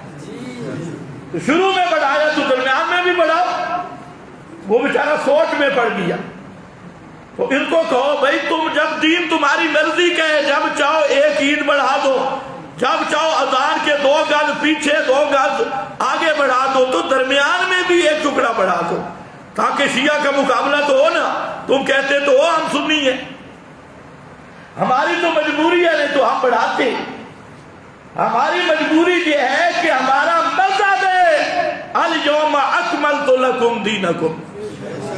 تو شروع میں بڑھایا تو درمیان میں بھی بڑھاؤ۔ وہ بیچارہ سوچ میں پڑ گیا، تو ان کو کہو بھائی تم جب دین تمہاری مرضی کا ہے، جب چاہو ایک عید بڑھا دو، جب چاہو اذان کے 2 گز پیچھے 2 گز آگے بڑھا دو، تو درمیان میں بھی ایک ٹکڑا بڑھا دو، تاکہ شیعہ کا مقابلہ تو ہو نا۔ تم کہتے تو ہو ہم سنی ہیں، ہماری تو مجبوری ہے، نہیں تو ہم بڑھاتے۔ ہماری مجبوری یہ ہے کہ ہمارا مذہب ہے الیوم اکملت لکم دینکم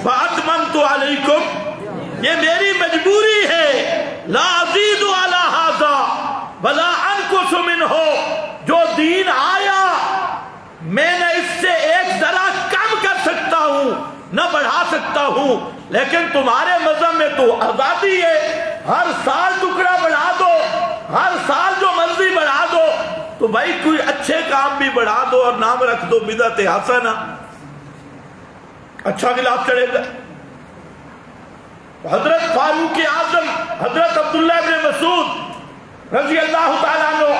واتممت علیکم، یہ میری مجبوری ہے، لا ازید علی ھذا ولا انقص منہ۔ جو دین آیا میں نہ اس سے ایک ذرا کم کر سکتا ہوں نہ بڑھا سکتا ہوں، لیکن تمہارے مذہب میں تو آزادی ہے، ہر سال ٹکڑا بڑھا دو، ہر سال جو مرضی بڑھا دو۔ تو بھائی کوئی اچھے کام بھی بڑھا دو اور نام رکھ دو بدعت حسنہ، اچھا خلاف چڑھے گا۔ حضرت فاروق اعظم حضرت عبداللہ ابن مسعود رضی اللہ تعالیٰ عنہ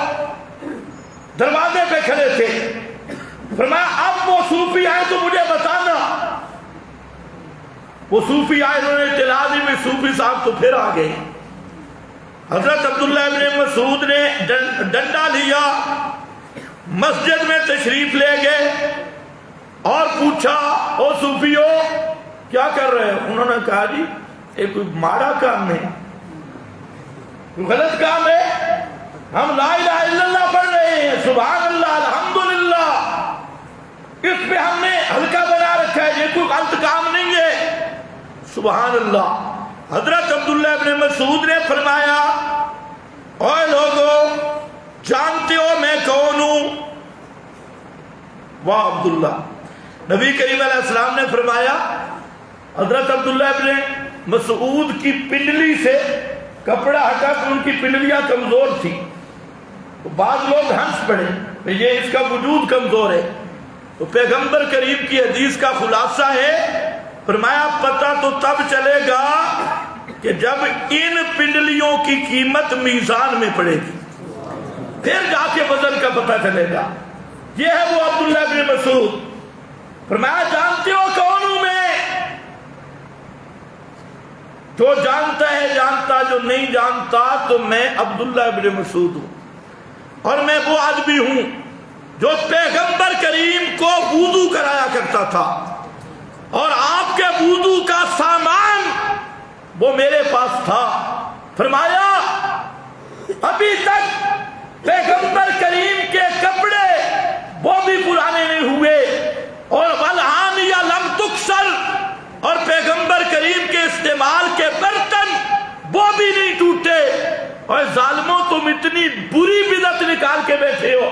دروازے پہ کھڑے تھے، فرمایا اب وہ صوفی آئے تو مجھے بتانا۔ وہ صوفی آئے، انہوں نے اطلاع دی میں صوفی صاحب تو پھر آ گئے۔ حضرت عبداللہ ابن مسعود نے ڈنڈا لیا، مسجد میں تشریف لے گئے اور پوچھا او صوفیو کیا کر رہے ہو؟ انہوں نے کہا جی یہ کوئی ماڑا کام ہے، کوئی غلط کام ہے، ہم لا الہ الا اللہ پڑھ رہے ہیں، سبحان اللہ الحمدللہ، اس پہ ہم نے ہلکا بنا رکھا ہے، یہ کوئی غلط کام نہیں ہے۔ سبحان اللہ۔ حضرت عبداللہ ابن مسعود نے فرمایا اے لوگو جانتے ہو میں کون ہوں؟ واہ عبداللہ. نبی کریم علیہ السلام نے فرمایا حضرت عبداللہ ابن مسعود کی پنڈلی سے کپڑا ہٹا تو ان کی پنڈلیاں کمزور تھی. تو بعض لوگ ہنس پڑے کہ یہ اس کا وجود کمزور ہے. تو پیغمبر کریم کی حدیث کا خلاصہ ہے، فرمایا پتہ تو تب چلے گا کہ جب ان پنڈلیوں کی قیمت میزان میں پڑے گی، پھر جا کے وزن کا پتہ چلے گا. یہ ہے وہ عبداللہ بن مسعود. فرمایا جانتے ہو کون ہوں میں؟ جو جانتا ہے جانتا، جو نہیں جانتا تو میں عبداللہ بن مسعود ہوں. اور میں وہ آدمی ہوں جو پیغمبر کریم کو وضو کرایا کرتا تھا، اور آپ کے وضو کا سامان وہ میرے پاس تھا. فرمایا ابھی تک پیغمبر کریم کے کپڑے وہ بھی پرانے نہیں ہوئے، اور والآنیہ لم تکسر، اور پیغمبر کریم کے استعمال کے برتن وہ بھی نہیں ٹوٹے. اور ظالموں تم اتنی بری بدعت نکال کے بیٹھے ہو،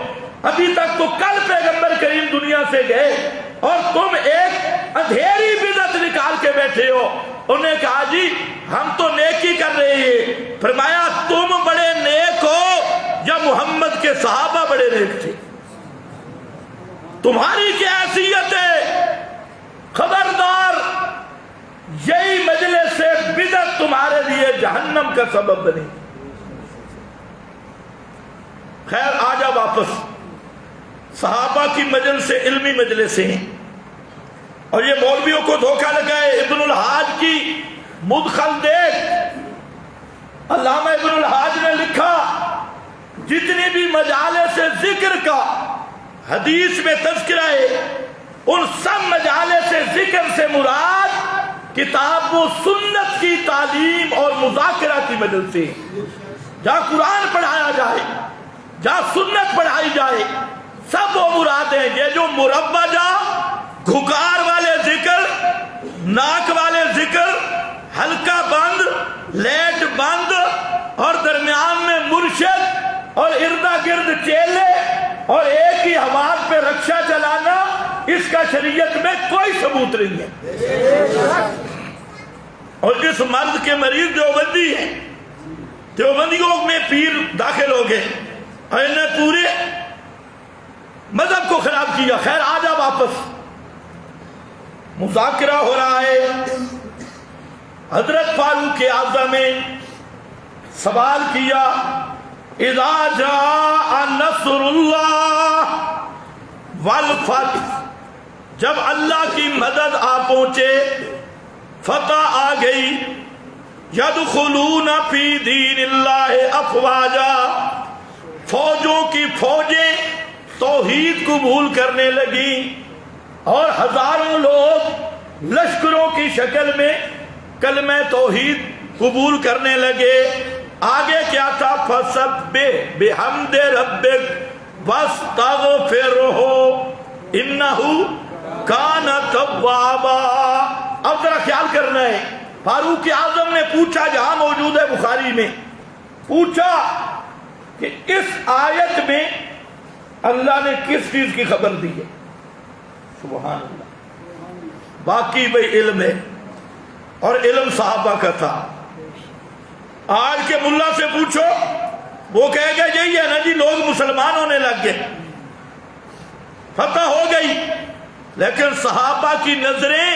ابھی تک تو کل پیغمبر کریم دنیا سے گئے اور تم ایک اندھیری بدعت نکال کے بیٹھے ہو. انہوں نے کہا جی ہم تو نیکی کر رہے ہیں. فرمایا تم بڑے نیک ہو یا محمد کے صحابہ بڑے نیک تھے؟ تمہاری کیا حیثیت ہے؟ خبردار، یہی مجلس سے بدعت تمہارے لیے جہنم کا سبب بنے. خیر آ جا واپس. صحابہ کی مجلس سے علمی مجلسیں ہیں، اور یہ مولویوں کو دھوکہ لگائے. ابن الحاج کی مدخل دیکھ، علامہ ابن الحاج نے لکھا جتنی بھی مجالس ذکر کا حدیث میں تذکرہ ہے، ان سب مجالس ذکر سے مراد کتاب و سنت کی تعلیم اور مذاکرہ کی مجلس سے، جہاں قرآن پڑھایا جائے، جہاں سنت پڑھائی جائے، سب وہ مراد ہیں. یہ جو مربجہ گھکار والے ذکر، ناک والے ذکر، ہلکا بند، لیٹ بند، اور درمیان میں مرشد اور اردا گرد چیلے اور ایک ہی حواد پہ رکشہ چلانا، اس کا شریعت میں کوئی ثبوت نہیں ہے. اور اس مرد کے مریض دیوبندی ہیں، دیوبندیوں میں پیر داخل ہو گئے اور انہیں پورے مذہب کو خراب کیا. خیر آ جا واپس. مذاکرہ ہو رہا ہے. حضرت فاروق اعظم نے سوال کیا اذا جاء نصر اللہ والفتح، جب اللہ کی مدد آ پہنچے، فتح آ گئی، یدخلون فی دین اللہ افواجا، فوجوں کی فوجیں توحید قبول کرنے لگی، اور ہزاروں لوگ لشکروں کی شکل میں کلمہ توحید قبول کرنے لگے. آگے کیا تھا؟ فسبح بحمد ربک واستغفرہ انہ کان توابا. اب ذرا خیال کرنا ہے، فاروق اعظم نے پوچھا، جہاں موجود ہے بخاری میں، پوچھا کہ اس آیت میں اللہ نے کس چیز کی خبر دی ہے؟ سبحان اللہ. باقی بھئی علم ہے، اور علم صحابہ کا تھا. آج کے ملا سے پوچھو، وہ کہے گا یہی ہے نا جی، لوگ مسلمان ہونے لگ گئے، فتح ہو گئی. لیکن صحابہ کی نظریں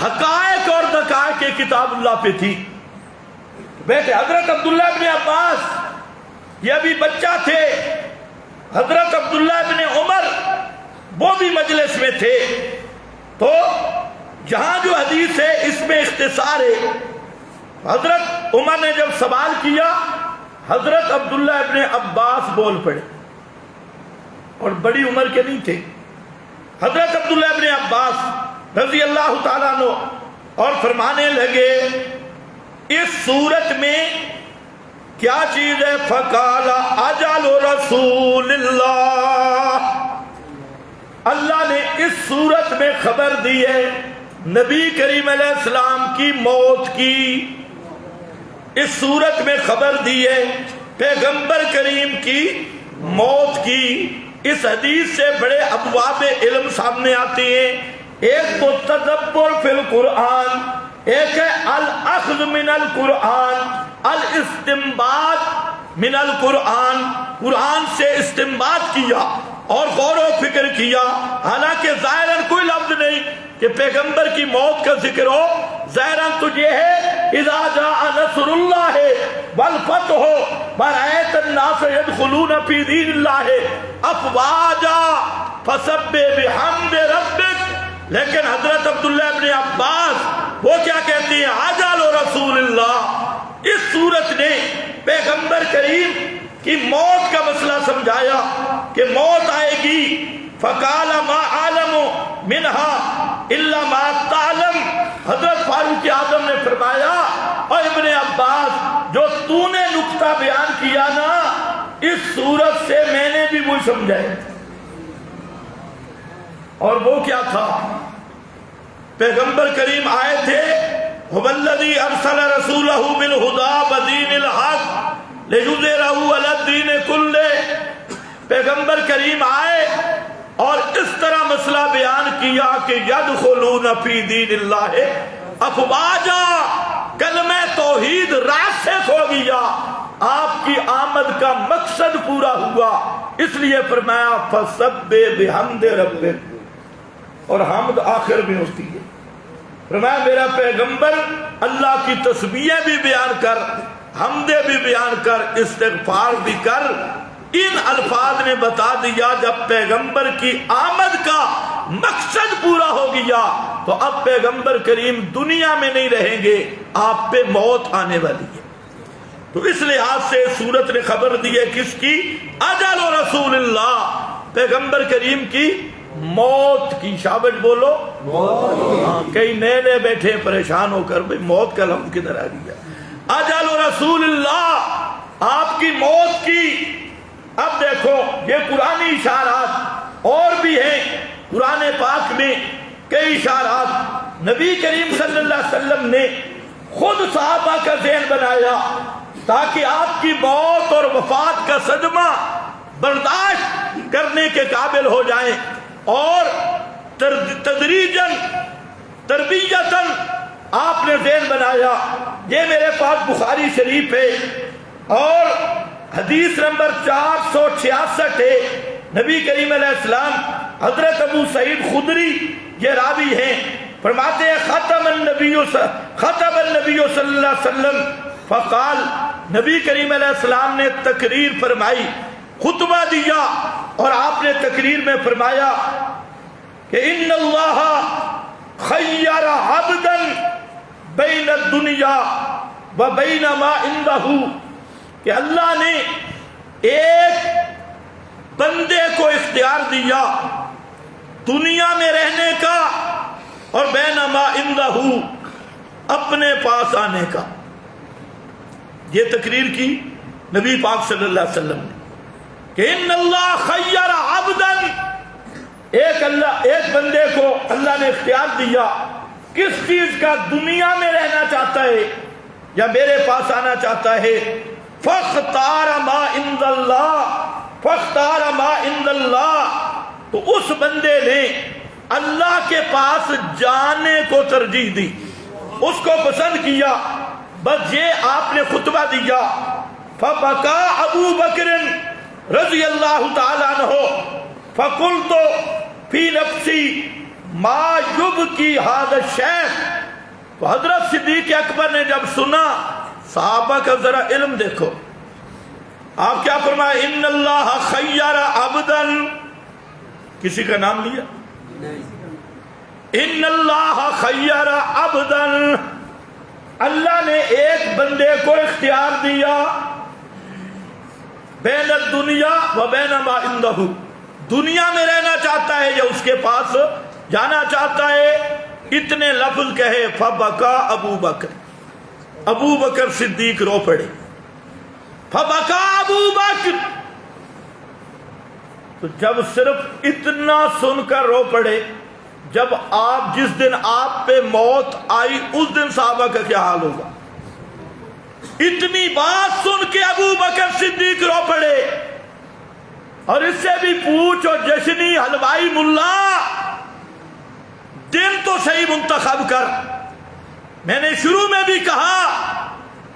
حقائق اور دقائق کے کتاب اللہ پہ تھی. بیٹے حضرت عبداللہ ابن عباس یہ بھی بچہ تھے، حضرت عبداللہ ابن عمر وہ بھی مجلس میں تھے. تو جہاں جو حدیث ہے اس میں اختصار ہے. حضرت عمر نے جب سوال کیا، حضرت عبداللہ ابن عباس بول پڑے، اور بڑی عمر کے نہیں تھے. حضرت عبداللہ ابن عباس رضی اللہ تعالیٰ عنہ، اور فرمانے لگے اس صورت میں کیا چیز ہے؟ فقال اجل رسول اللہ، اللہ نے اس صورت میں خبر دی ہے نبی کریم علیہ السلام کی موت کی. اس صورت میں خبر دی ہے پیغمبر کریم کی موت کی اس حدیث سے بڑے ابواب علم سامنے آتے ہیں. ایک تو تدبر فی القرآن، ایک ہے الاخذ من القرآن، الاستنباط من القرآن، قرآن سے استنباط کیا اور غور و فکر کیا. حالانکہ ظاہراً کوئی لفظ نہیں کہ پیغمبر کی موت کا ذکر ہو. ظاہراً تو یہ ہے اذا جاء نصر اللہ والفتح ورأیت الناس يدخلون فی دین اللہ افواجا فسبح بحمد ربک. لیکن حضرت عبداللہ ابن عباس وہ کیا کہتے ہیں؟ عجل رسول اللہ. اس صورت نے پیغمبر کریم کی موت کا مسئلہ سمجھایا کہ موت آئے گی. فقال ما عالم منها الا ما تعلم. حضرت فاروق اعظم نے فرمایا اور ابن عباس جو تو نے نقطہ بیان کیا نا اس صورت سے میں نے بھی وہی سمجھایا. اور وہ کیا تھا؟ پیغمبر کریم آئے تھے هو الذی ارسل رسولہ بالہدی ودین الحق لیظہرہ علی الدین کلہ. پیغمبر کریم آئے اور اس طرح مسئلہ بیان کیا کہ یدخلون فی دین اللہ افواجا. کلمہ توحید راسخ ہو گیا، آپ کی آمد کا مقصد پورا ہوا. اس لیے فرمایا فسبح بحمد ربک، اور حمد آخر میں ہوتی ہے. فرمایا میرا پیغمبر اللہ کی تسبیح بھی بیان کر، حمد بھی بیان کر، استغفار بھی کر. ان الفاظ نے بتا دیا جب پیغمبر کی آمد کا مقصد پورا ہو گیا تو اب پیغمبر کریم دنیا میں نہیں رہیں گے، آپ پہ موت آنے والی ہے. تو اس لحاظ سے سورت نے خبر دی ہے کس کی؟ اجل رسول اللہ، پیغمبر کریم کی موت کی. شابش بولو موت. کئی نئے نئے بیٹھے پریشان ہو کر بھئی موت کا لفظ کدھر آ گیا؟ اجل رسول اللہ، آپ کی موت کی. اب دیکھو یہ قرآنی اشارات اور بھی ہیں. قرآن پاک میں کئی اشارات نبی کریم صلی اللہ علیہ وسلم نے خود صحابہ کا ذہن بنایا تاکہ آپ کی موت اور وفات کا صدمہ برداشت کرنے کے قابل ہو جائیں، اور تدریجاً تربیتاً آپ نے ذہن بنایا. یہ میرے پاس بخاری شریف ہے اور حدیث نمبر 466 ہے. نبی کریم علیہ السلام حضرت ابو سعید خدری یہ راوی ہیں، فرماتے ہیں ختم النبی صلی اللہ علیہ وسلم فقال. نبی کریم علیہ السلام نے تقریر فرمائی، خطبہ دیا، اور آپ نے تقریر میں فرمایا کہ ان اللہ خیر عبدا بین الدنیا و بین ما عنده، کہ اللہ نے ایک بندے کو اختیار دیا دنیا میں رہنے کا اور بین ما عنده اپنے پاس آنے کا. یہ تقریر کی نبی پاک صلی اللہ علیہ وسلم نے کہ ان اللہ خیر عبدا، ایک بندے کو اللہ نے اختیار دیا کس چیز کا؟ دنیا میں رہنا چاہتا ہے یا میرے پاس آنا چاہتا ہے. فاختار ما عند اللہ، فاختار ما عند اللہ، تو اس بندے نے اللہ کے پاس جانے کو ترجیح دی، اس کو پسند کیا. بس یہ آپ نے خطبہ دیا. فبکا ابو بکر رضی اللہ تعالیٰ عنہ فقلت فی نفسی ما یبکی ھذا الشیخ. تو حضرت صدیق اکبر نے جب سنا، صحابہ کا ذرا علم دیکھو، آپ کیا فرمایا؟ ان اللہ خیر عبدا، کسی کا نام لیا؟ ان اللہ خیر عبدا، اللہ نے ایک بندے کو اختیار دیا بین الدنیا و بین ما عنده، دنیا میں رہنا چاہتا ہے یا اس کے پاس جانا چاہتا ہے. اتنے لفظ کہے فبکا ابو بکر، ابو بکر صدیق رو پڑے. فبکا ابو بکر، تو جب صرف اتنا سن کر رو پڑے، جب آپ جس دن آپ پہ موت آئی اس دن صحابہ کا کیا حال ہوگا؟ اتنی بات سن کے ابو بکر صدیق رو پڑے. اور اس سے بھی پوچھ، اور جشنی حلوائی ملا دن تو صحیح منتخب کر۔ میں نے شروع میں بھی کہا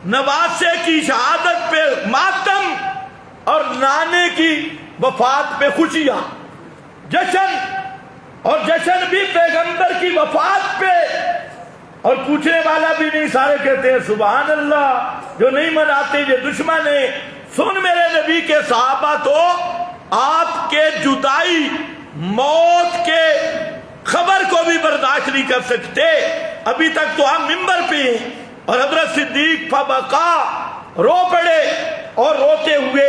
نواسے کی شہادت پہ ماتم اور نانے کی وفات پہ خوشیاں، جشن، اور جشن بھی پیغمبر کی وفات پہ، اور پوچھنے والا بھی نہیں، سارے کہتے ہیں سبحان اللہ، جو نہیں مناتے یہ دشمن ہے۔ سن میرے نبی کے صحابہ تو آپ کے جدائی، موت کے خبر کو بھی برداشت نہیں کر سکتے، ابھی تک تو ہم ممبر پہ ہیں۔ اور حضرت صدیق فبقا، رو پڑے، اور روتے ہوئے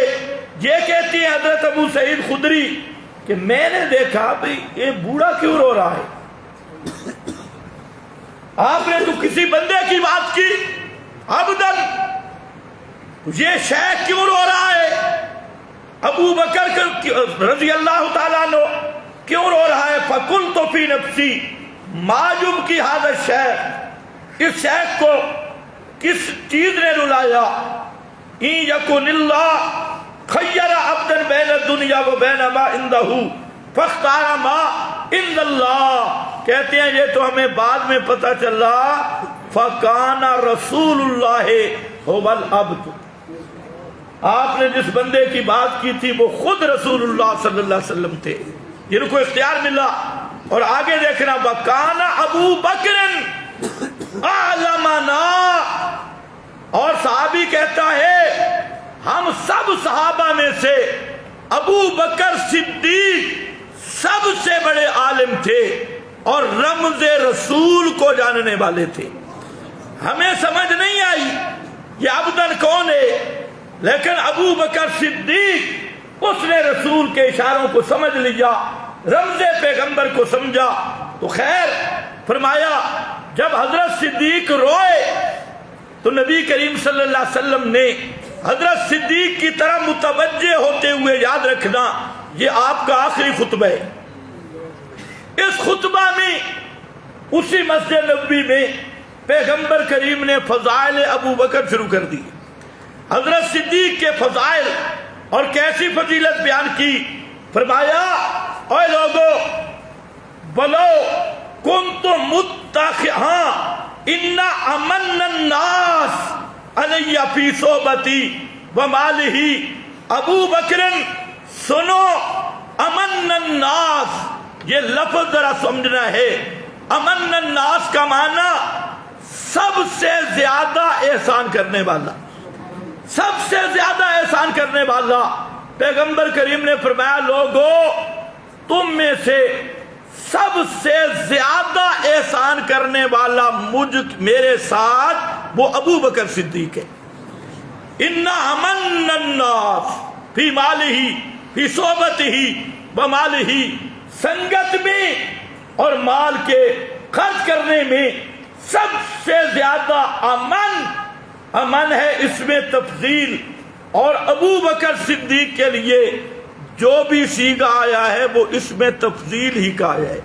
یہ کہتی ہے حضرت ابو سعید خدری کہ میں نے دیکھا بھئی یہ بوڑھا کیوں رو رہا ہے؟ آپ نے تو کسی بندے کی بات کی، عبدن، یہ شیخ کیوں رو رہا ہے؟ ابو بکر رضی اللہ تعالیٰ عنہ کیوں رو رہا ہے؟ فَقُلْتُ فِي نَفْسِي مَا يُبْكِي هَذَا الشَّيْخ، اس شیخ کو کس چیز نے رلایا؟ إِن يَكُنِ اللَّهُ خَيَّرَ عَبْدًا بَيْنَ الدُّنْيَا وَبَيْنَ مَا عِندَهُ فَاخْتَارَ مَا عِندَ اللَّهِ، کہتے ہیں یہ تو ہمیں بعد میں پتہ چلا، فَكَانَ رَسُولُ اللَّهِ هُوَ الْعَبْدُ، آپ نے جس بندے کی بات کی تھی وہ خود رسول اللہ صلی اللہ علیہ وسلم تھے، جن کو اختیار ملا۔ اور آگے دیکھنا، وَكَانَ أَبُو بَكْرٍ أَعْلَمَنَا، اور صحابی کہتا ہے ہم سب صحابہ میں سے ابو بکر صدیق سب سے بڑے عالم تھے اور رمز رسول کو جاننے والے تھے۔ ہمیں سمجھ نہیں آئی یہ عبدن کون ہے، لیکن ابو بکر صدیق اس نے رسول کے اشاروں کو سمجھ لیا، رمز پیغمبر کو سمجھا۔ تو خیر فرمایا جب حضرت صدیق روئے تو نبی کریم صلی اللہ علیہ وسلم نے حضرت صدیق کی طرح متوجہ ہوتے ہوئے، یاد رکھنا یہ آپ کا آخری خطبہ ہے، اس خطبہ میں اسی مسجد نبوی میں پیغمبر کریم نے فضائل ابو بکر شروع کر دی، حضرت صدیق کے فضائل، اور کیسی فضیلت بیان کی۔ فرمایا اے لوگو بلو کنتم متخذا ان امن الناس علی فی صحبتی ومالہ، ابو بکر سنو، امن الناس یہ لفظ ذرا سمجھنا ہے، امن الناس کا معنی سب سے زیادہ احسان کرنے والا، سب سے زیادہ احسان کرنے والا۔ پیغمبر کریم نے فرمایا لوگو تم میں سے سب سے زیادہ احسان کرنے والا میرے ساتھ وہ ابو بکر صدیق ہے۔ ان امن الناس فی مالہ فی صحبتہ ومالہ، سنگت میں اور مال کے خرچ کرنے میں سب سے زیادہ امن ہے، اس میں تفضیل، اور ابو بکر صدیق کے لیے جو بھی سیغہ آیا ہے وہ اس میں تفضیل ہی کا آیا ہے،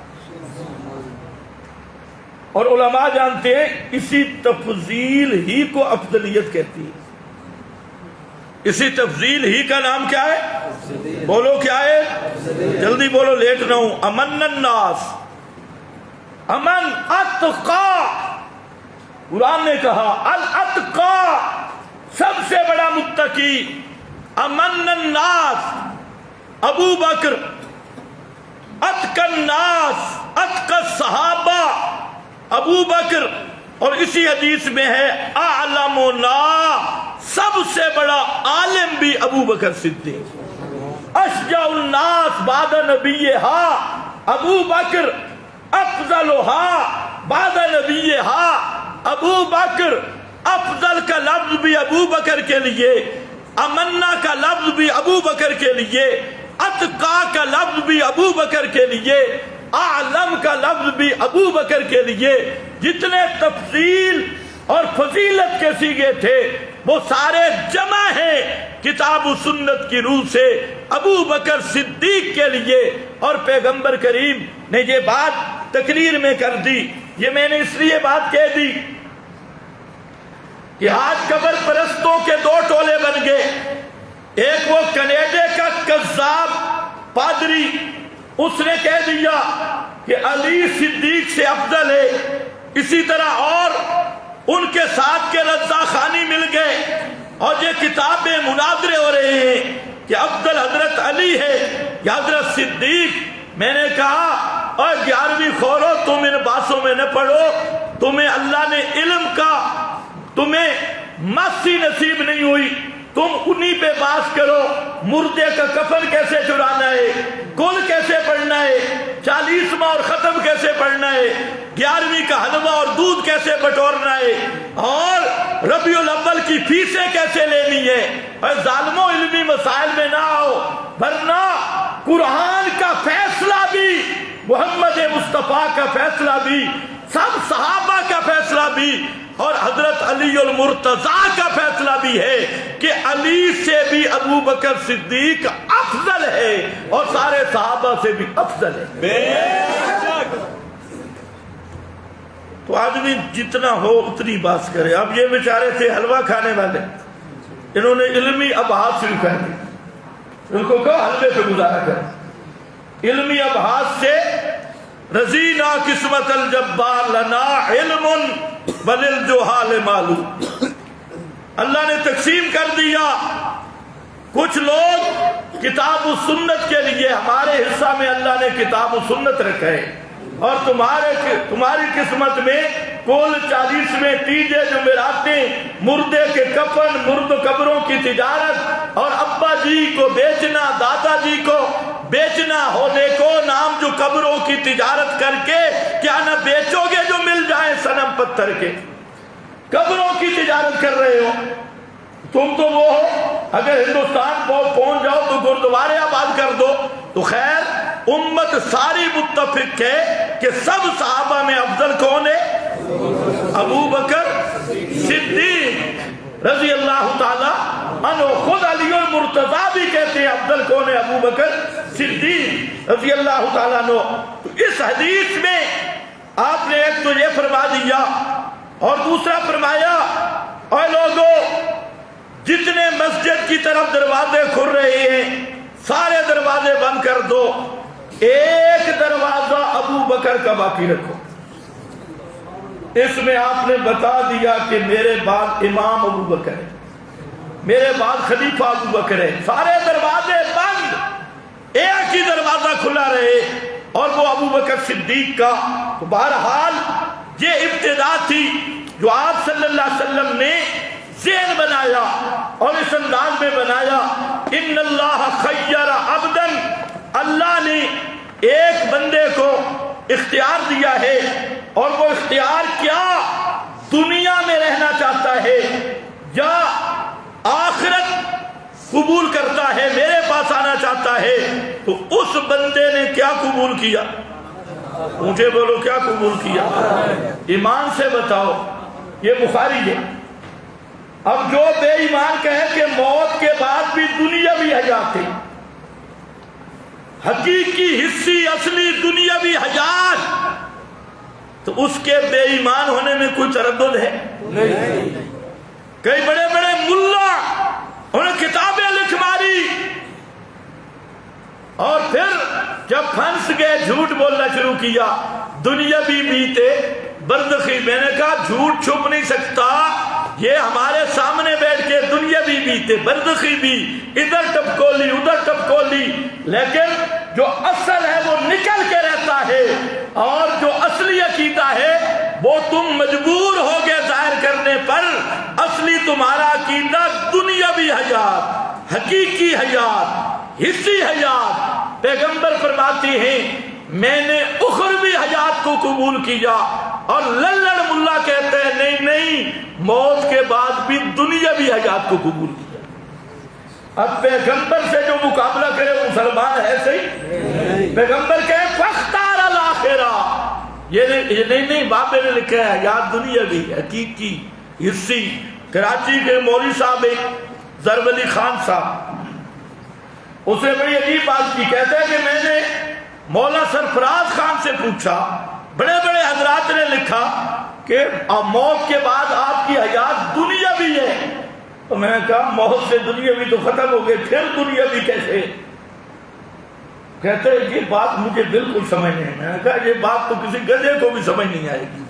اور علماء جانتے ہیں اسی تفضیل ہی کو افضلیت کہتی ہے۔ اسی تفضیل ہی کا نام کیا ہے؟ بولو کیا ہے؟ جلدی بولو، لیٹ نہ ہوں۔ امن الناس، امن اتقا، قرآن نے کہا الاتقا، سب سے بڑا متقی۔ امن الناس ابو بکر، اتقى الناس، اتقى الصحابہ ابو بکر، اور اسی حدیث میں ہے اعلمنا، سب سے بڑا عالم بھی ابو بکر صدیق۔ اشجع الناس بعد نبیہا ابو بکر، افضلہا بعد نبیہا ابو بکر، افضل کا لفظ بھی ابو بکر کے لیے، امنا کا لفظ بھی ابو بکر کے لیے، اتقا کا لفظ بھی ابو بکر کے لیے، اعلم کا لفظ بھی ابو بکر کے لیے۔ جتنے تفصیل اور فضیلت کے سیغے تھے وہ سارے جمع ہیں کتاب و سنت کی روح سے ابو بکر صدیق کے لیے۔ اور پیغمبر کریم نے یہ بات تقریر میں کر دی، یہ میں نے اس لیے بات کہہ دی کہ آج قبر پرستوں کے دو ٹولے بن گئے، ایک وہ کینیڈا کا قذاب پادری، اس نے کہہ دیا کہ علی صدیق سے افضل ہے، اسی طرح اور ان کے ساتھ کے رضا خانی مل گئے، اور یہ کتابیں مناظرے ہو رہے ہیں کہ افضل حضرت علی ہے یا حضرت صدیق۔ میں نے کہا اور 11ویں خورو، تم ان باتوں میں نہ پڑھو، تمہیں اللہ نے علم کا تمہیں مسی نصیب نہیں ہوئی، تم انہی پہ باس کرو، مردے کا کفن کیسے چرانا ہے، گل کیسے پڑھنا ہے، 40واں اور ختم کیسے پڑھنا ہے، 11ویں کا حلوہ اور دودھ کیسے بٹورنا ہے، اور ربیع الاول کی فیسیں کیسے لینی ہے۔ اور ظالموں علمی مسائل میں نہ آؤ، ورنہ قرآن کا فیصلہ بھی، محمد مصطفیٰ کا فیصلہ بھی، سب صحابہ کا فیصلہ بھی، اور حضرت علی المرتضیٰ کا فیصلہ بھی ہے کہ علی سے بھی ابو بکر صدیق افضل ہے اور سارے صحابہ سے بھی افضل ہے۔ بے شک۔ تو آدمی جتنا ہو اتنی بات کرے۔ اب یہ بیچارے تھے حلوہ کھانے والے، انہوں نے علمی ابحاث شروع کر دی، ان کو کہا حلوے پہ گزارا کر۔ علمی ابحاث سے رضینا قسمت الجبار لنا علم وللجہال معلوم، اللہ نے تقسیم کر دیا۔ کچھ لوگ کتاب و سنت کے لیے، ہمارے حصہ میں اللہ نے کتاب و سنت رکھا ہے، اور تمہاری قسمت میں کل 40 تیجے جمعراتیں، مردے کے کفن، مرد قبروں کی تجارت، اور ابا جی کو بیچنا، دادا جی کو بیچنا، ہونے کو نام جو قبروں کی تجارت کر کے کیا نہ بیچو گے جو مل جائے صنم پتھر کے، قبروں کی تجارت کر رہے ہو تم تو وہ ہو، اگر ہندوستان کو پہنچ جاؤ تو گردوارے آباد کر دو۔ تو خیر امت ساری متفق ہے کہ سب صحابہ میں افضل کون ہے؟ ابو بکر صدیق رضی اللہ تعالی عنہ۔ خود علی المرتضیٰ بھی کہتے ہیں افضل کون ہے؟ ابو بکر صدیق رضی اللہ تعالیٰ عنہ۔ تو اس حدیث میں آپ نے ایک تو یہ فرما دیا، اور دوسرا فرمایا اے لوگوں جتنے مسجد کی طرف دروازے کھل رہے ہیں سارے دروازے بند کر دو، ایک دروازہ ابو بکر کا باقی رکھو۔ اس میں آپ نے بتا دیا کہ میرے بعد امام ابو بکر ہے، میرے بعد خلیفہ ابو بکر ہے، سارے دروازے بند، ایک ہی دروازہ کھلا رہے اور وہ ابو بکر صدیق کا۔ تو بہرحال یہ ابتدا تھی جو آپ صلی اللہ علیہ وسلم نے ذہن بنایا اور اس انداز میں بنایا، ان اللہ خیر عبدا، اللہ نے ایک بندے کو اختیار دیا ہے، اور وہ اختیار کیا؟ دنیا میں رہنا چاہتا ہے یا آخرت قبول کرتا ہے، میرے پاس آنا چاہتا ہے، تو اس بندے نے کیا قبول کیا؟ مجھے بولو کیا قبول کیا؟ ایمان سے بتاؤ، یہ بخاری ہے۔ اب جو بے ایمان کہے کہ موت کے بعد بھی دنیاوی حیات ہے، حقیقی حصی اصلی دنیاوی حیات، تو اس کے بے ایمان ہونے میں کوئی تردد ہے؟ نہیں۔ کئی بڑے بڑے ملا انہیں کتابیں لکھ ماری، اور پھر جب پھنس گئے جھوٹ بولنا شروع کیا، دنیاوی بیتے برزخی۔ میں نے کہا جھوٹ چھپ نہیں سکتا، یہ ہمارے سامنے بیٹھ کے دنیاوی بیتے برزخی بھی، ادھر ٹپکولی ادھر ٹپکولی، لیکن جو اصل ہے وہ نکل کے رہتا ہے، اور جو اصلی عقیدہ ہے وہ تم مجبور ہو گئے ظاہر کرنے پر۔ اصلی تمہارا عقیدہ دنیاوی حیات، حقیقی حیات، حصی حیات۔ پیغمبر فرماتے ہیں میں نے اخروی حیات کو قبول کیا، اور للڑ ملا کہتے ہیں نہیں نہیں، موت کے بعد بھی دنیاوی حیات کو قبول کیا۔ اب پیغمبر سے جو مقابلہ کرے وہ مسلمان ہے صحیح؟ پیغمبر کہے فاختار الاخرہ، یہ نہیں بابے نے لکھا ہے حیات دنیاوی حقیقی حصی۔ کراچی کے مولوی صاحب ایک ضرب علی خان صاحب، اس نے بڑی عجیب بات کی، کہتے ہیں کہ میں نے مولا سرفراز خان سے پوچھا، بڑے بڑے حضرات نے لکھا کہ موت کے بعد آپ کی حیات دنیاوی ہے، تو میں نے کہا موت سے دنیا بھی تو ختم ہو گئی، پھر دنیا بھی کیسے؟ کہتے ہیں یہ بات مجھے بالکل سمجھ نہیں ہے۔ میں نے کہا یہ بات تو کسی گدھے کو بھی سمجھ نہیں آئے گی،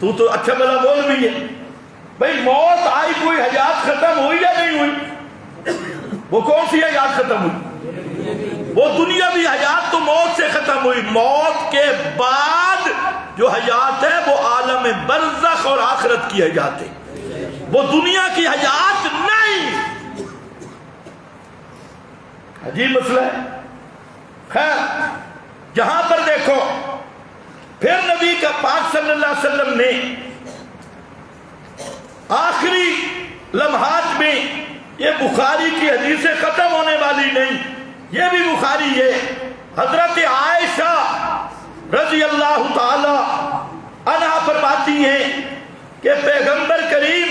تو اچھا بھلا بول بھی ہے بھائی موت آئی، کوئی حیات ختم ہوئی یا نہیں ہوئی؟ وہ کون سی حیات ختم ہوئی؟ وہ دنیا بھی حیات تو موت سے ختم ہوئی۔ موت کے بعد جو حیات ہے وہ عالم برزخ اور آخرت کی حیات ہے، وہ دنیا کی حیات نہیں۔ عجیب مسئلہ ہے۔ خیر جہاں پر دیکھو پھر نبی کا پاک صلی اللہ علیہ وسلم نے آخری لمحات میں، یہ بخاری کی حدیثیں ختم ہونے والی نہیں، یہ بھی بخاری ہے، حضرت عائشہ رضی اللہ تعالی عنہا فرماتی ہیں کہ پیغمبر کریم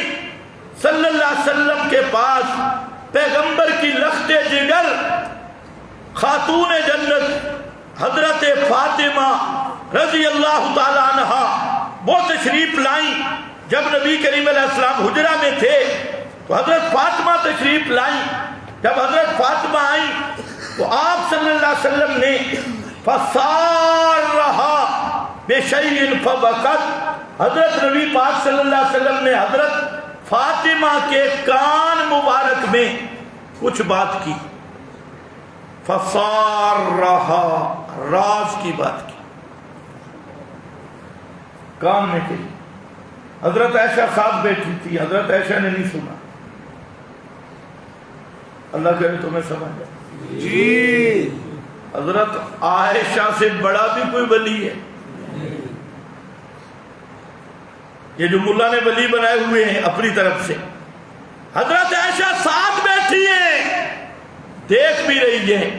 صلی اللہ علیہ وسلم کے پاس پیغمبر کی لخت جگر خاتون جنت حضرت فاطمہ رضی اللہ تعالی عنہا وہ تشریف لائیں۔ جب نبی کریم علیہ السلام حجرہ میں تھے تو حضرت فاطمہ تشریف لائیں۔ جب حضرت فاطمہ آئیں تو آپ صلی اللہ علیہ وسلم نے فَصَارَّهَا بِشَيْءٍ فَبَكَتْ، حضرت نبی پاک صلی اللہ علیہ وسلم نے حضرت فاطمہ کے کان مبارک میں کچھ بات کی، فَصَارَّهَا، راز کی بات کی، کان میں کہی۔ حضرت عائشہ صاحب بیٹھی تھی، حضرت عائشہ نے نہیں سنا۔ اللہ کرے تمہیں سمجھ جائے جی، حضرت عائشہ سے بڑا بھی کوئی ولی ہے؟ یہ جو ملا نے ولی بنائے ہوئے ہیں اپنی طرف سے، حضرت عائشہ ساتھ بیٹھی ہیں، دیکھ بھی رہی ہے،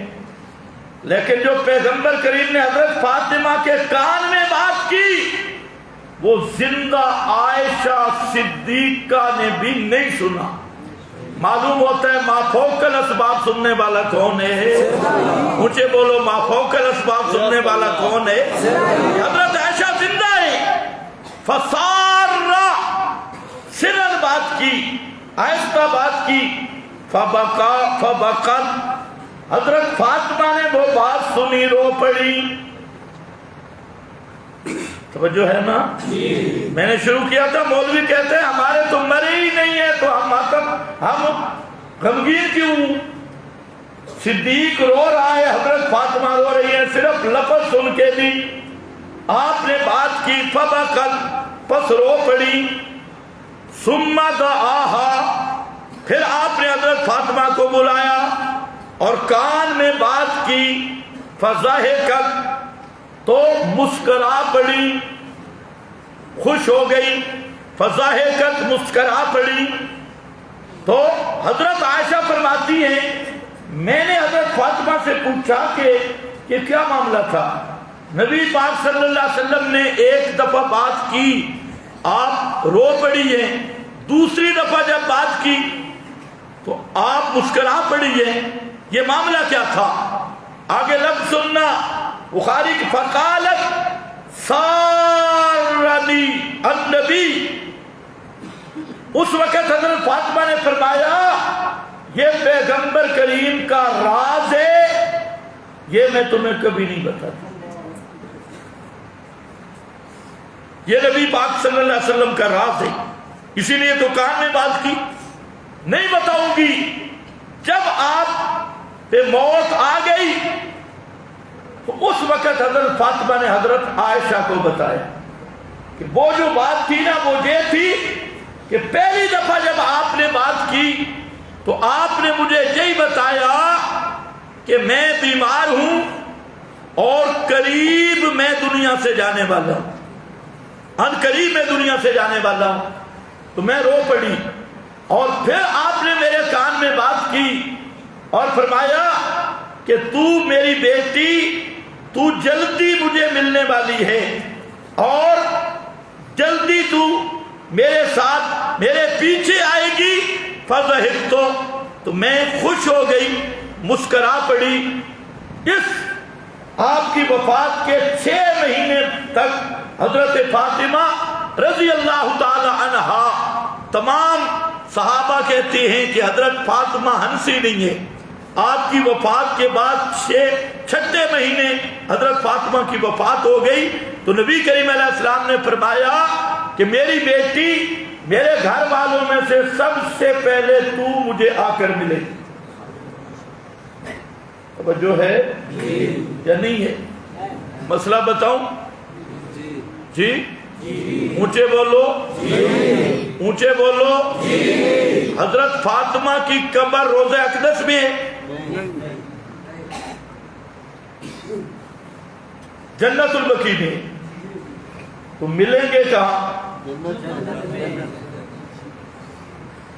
لیکن جو پیغمبر کریم نے حضرت فاطمہ کے کان میں بات کی وہ زندہ عائشہ صدیقہ نے بھی نہیں سنا۔ معلوم ہوتا ہے مافوق الاسباب سننے والا کون ہے؟ اونچے بولو، مافوق الاسباب سننے والا کون ہے؟ حضرت عائشہ زندہ ہے۔ فَصَارَّ، سرن بات کی، آہستہ بات کی، فَبَقَتْ، حضرت فاطمہ نے وہ بات سنی، رو پڑی۔ توجہ ہے نا؟ میں نے شروع کیا تھا، مولوی کہتے ہیں ہمارے تو مرے ہی نہیں ہے تو ہم غمگین کیوں؟ صدیق رو رہا ہے، حضرت فاطمہ رو رہی ہے، صرف لفظ سن کے بھی آپ نے بات کی، فَبَقَتْ، پس رو پڑی، ثُمَّ دَعَاهَا، پھر آپ نے حضرت فاطمہ کو بلایا اور کان میں بات کی، فَضَحِكَتْ، تو مسکرا پڑی، خوش ہو گئی، فضاحکت، مسکرا پڑی۔ تو حضرت عائشہ فرماتی ہیں میں نے حضرت فاطمہ سے پوچھا کہ کیا معاملہ تھا؟ نبی پاک صلی اللہ علیہ وسلم نے ایک دفعہ بات کی، آپ رو پڑی ہیں، دوسری دفعہ جب بات کی تو آپ مسکرا پڑی ہیں، یہ معاملہ کیا تھا؟ آگے لفظ سننا، بخاری کی فقالت سارنی النبی، اس وقت حضرت فاطمہ نے فرمایا یہ پیغمبر کریم کا راز ہے، یہ میں تمہیں کبھی نہیں بتاتا، یہ نبی پاک صلی اللہ علیہ وسلم کا راز ہے، اسی لیے تو کان میں بات کی، نہیں بتاؤں گی۔ جب آپ پہ موت آ گئی تو اس وقت حضرت فاطمہ نے حضرت عائشہ کو بتایا کہ وہ جو بات تھی نا وہ یہ تھی کہ پہلی دفعہ جب آپ نے بات کی تو آپ نے مجھے یہی بتایا کہ میں بیمار ہوں اور قریب میں دنیا سے جانے والا ہوں، ان قریب میں دنیا سے جانے والا ہوں، تو میں رو پڑی، اور پھر آپ نے میرے کان میں بات کی اور فرمایا کہ تو میری بیٹی، تو جلدی مجھے ملنے والی ہے اور جلدی تو میرے ساتھ میرے پیچھے آئے گی، فضحکت، تو میں خوش ہو گئی، مسکرا پڑی۔ اس آپ کی وفات کے 6 مہینے تک حضرت فاطمہ رضی اللہ تعالی عنہا تمام صحابہ کہتے ہیں کہ حضرت فاطمہ ہنسی نہیں ہے. آپ کی وفات کے بعد چھٹے مہینے حضرت فاطمہ کی وفات ہو گئی تو نبی کریم علیہ السلام نے فرمایا کہ میری بیٹی میرے گھر والوں میں سے سب سے پہلے تو مجھے آ کر ملے. جو ہے یا نہیں ہے؟ مسئلہ بتاؤں؟ جی اونچے بولو، اونچے بولو. حضرت فاطمہ کی قبر روضہ اقدس میں ہے، جنت البقیع میں. تو ملیں گے کہاں؟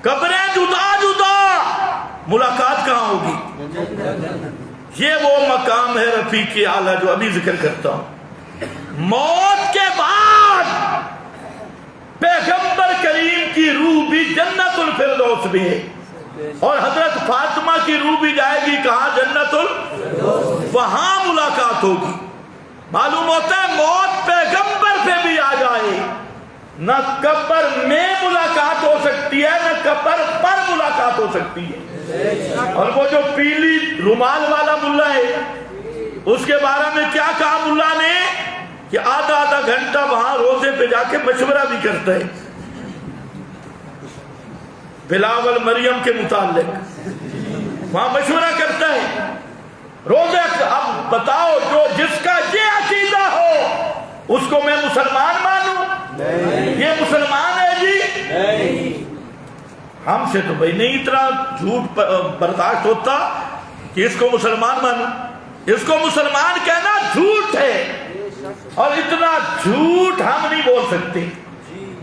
قبریں جدا جدا، ملاقات کہاں ہوگی؟ یہ وہ مقام ہے رفیق اعلیٰ جو ابھی ذکر کرتا ہوں. موت کے بعد پیغمبر کریم کی روح بھی جنت الفردوس میں ہے، اور حضرت فاطمہ کی روح بھی جائے گی کہاں؟ جنت الفردوس. وہاں ملاقات ہوگی. معلوم ہوتا ہے موت پیغمبر پہ بھی آ جائے، نہ قبر میں ملاقات ہو سکتی ہے نہ قبر پر ملاقات ہو سکتی ہے. اور وہ جو پیلی رومال والا ملا ہے اس کے بارے میں کیا کہا ملا نے کہ آدھا آدھا گھنٹہ وہاں روزے پہ جا کے مشورہ بھی کرتا ہے بلاول مریم کے متعلق، وہاں مشورہ کرتا ہے روزے. اب بتاؤ جو جس کا یہ عقیدہ ہو اس کو میں مسلمان مانوں؟ یہ مسلمان ہے جی؟ ہم سے تو بھائی نہیں اتنا جھوٹ برداشت ہوتا کہ اس کو مسلمان مانوں. اس کو مسلمان کہنا جھوٹ ہے، اور اتنا جھوٹ ہم نہیں بول سکتے.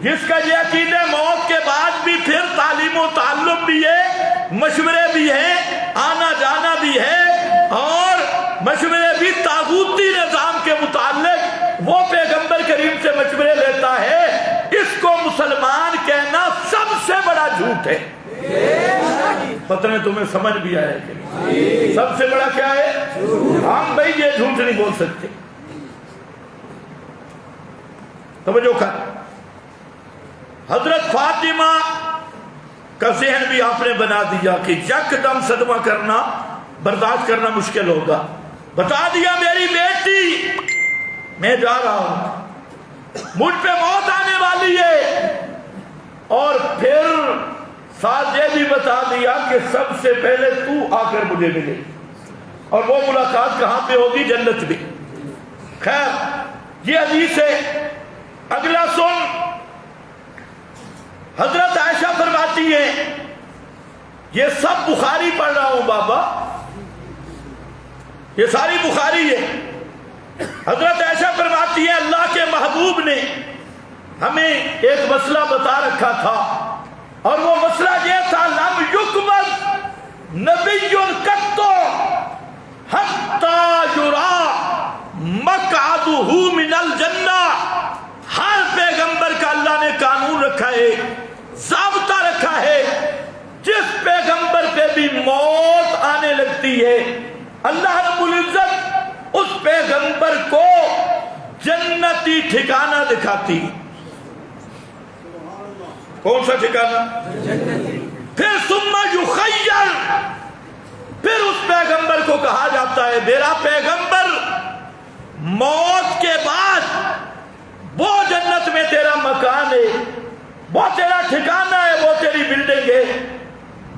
جس کا یہ عقیدہ موت کے بعد بھی پھر تعلیم و تعلم بھی ہے، مشورے بھی ہیں، آنا جانا بھی ہے، اور مشورے بھی طاغوتی نظام کے متعلق وہ پیغمبر کریم سے مشورے لیتا ہے، اس کو مسلمان کہنا سب سے بڑا جھوٹ ہے. پتہ نہیں تمہیں سمجھ بھی آیا کہ سب سے بڑا کیا ہے؟ ہم بھائی یہ جھوٹ نہیں بول سکتے. توجہ کر. حضرت فاطمہ کا ذہن بھی آپ نے بنا دیا کہ یک دم صدمہ کرنا برداشت کرنا مشکل ہوگا. بتا دیا میری بیٹی میں جا رہا ہوں، مجھ پہ موت آنے والی ہے، اور پھر ساتھ یہ بھی بتا دیا کہ سب سے پہلے تو آ کر مجھے ملے، اور وہ ملاقات کہاں پہ ہوگی؟ جنت میں. خیر یہ حدیث ہے. اگلا سن. حضرت عائشہ فرماتی ہے، یہ سب بخاری پڑھ رہا ہوں بابا، یہ ساری بخاری ہے. حضرت عائشہ فرماتی ہے اللہ کے محبوب نے ہمیں ایک مسئلہ بتا رکھا تھا، اور وہ مسئلہ یہ تھا لم یقبل نبی قط حتی یرا مقعدہ من الجنہ. ہر پیغمبر کا اللہ نے قانون رکھا ہے، ضابطہ رکھا ہے. جس پیغمبر پہ بھی موت آنے لگتی ہے اللہ رب العزت اس پیغمبر کو جنتی ٹھکانہ دکھاتی. کون سا ٹھکانہ؟ پھر ثم یخیر، پھر اس پیغمبر کو کہا جاتا ہے میرا پیغمبر موت کے بعد وہ جنت میں تیرا مکان ہے، وہ تیرا ٹھکانہ ہے، وہ تیری بلڈنگ ہے.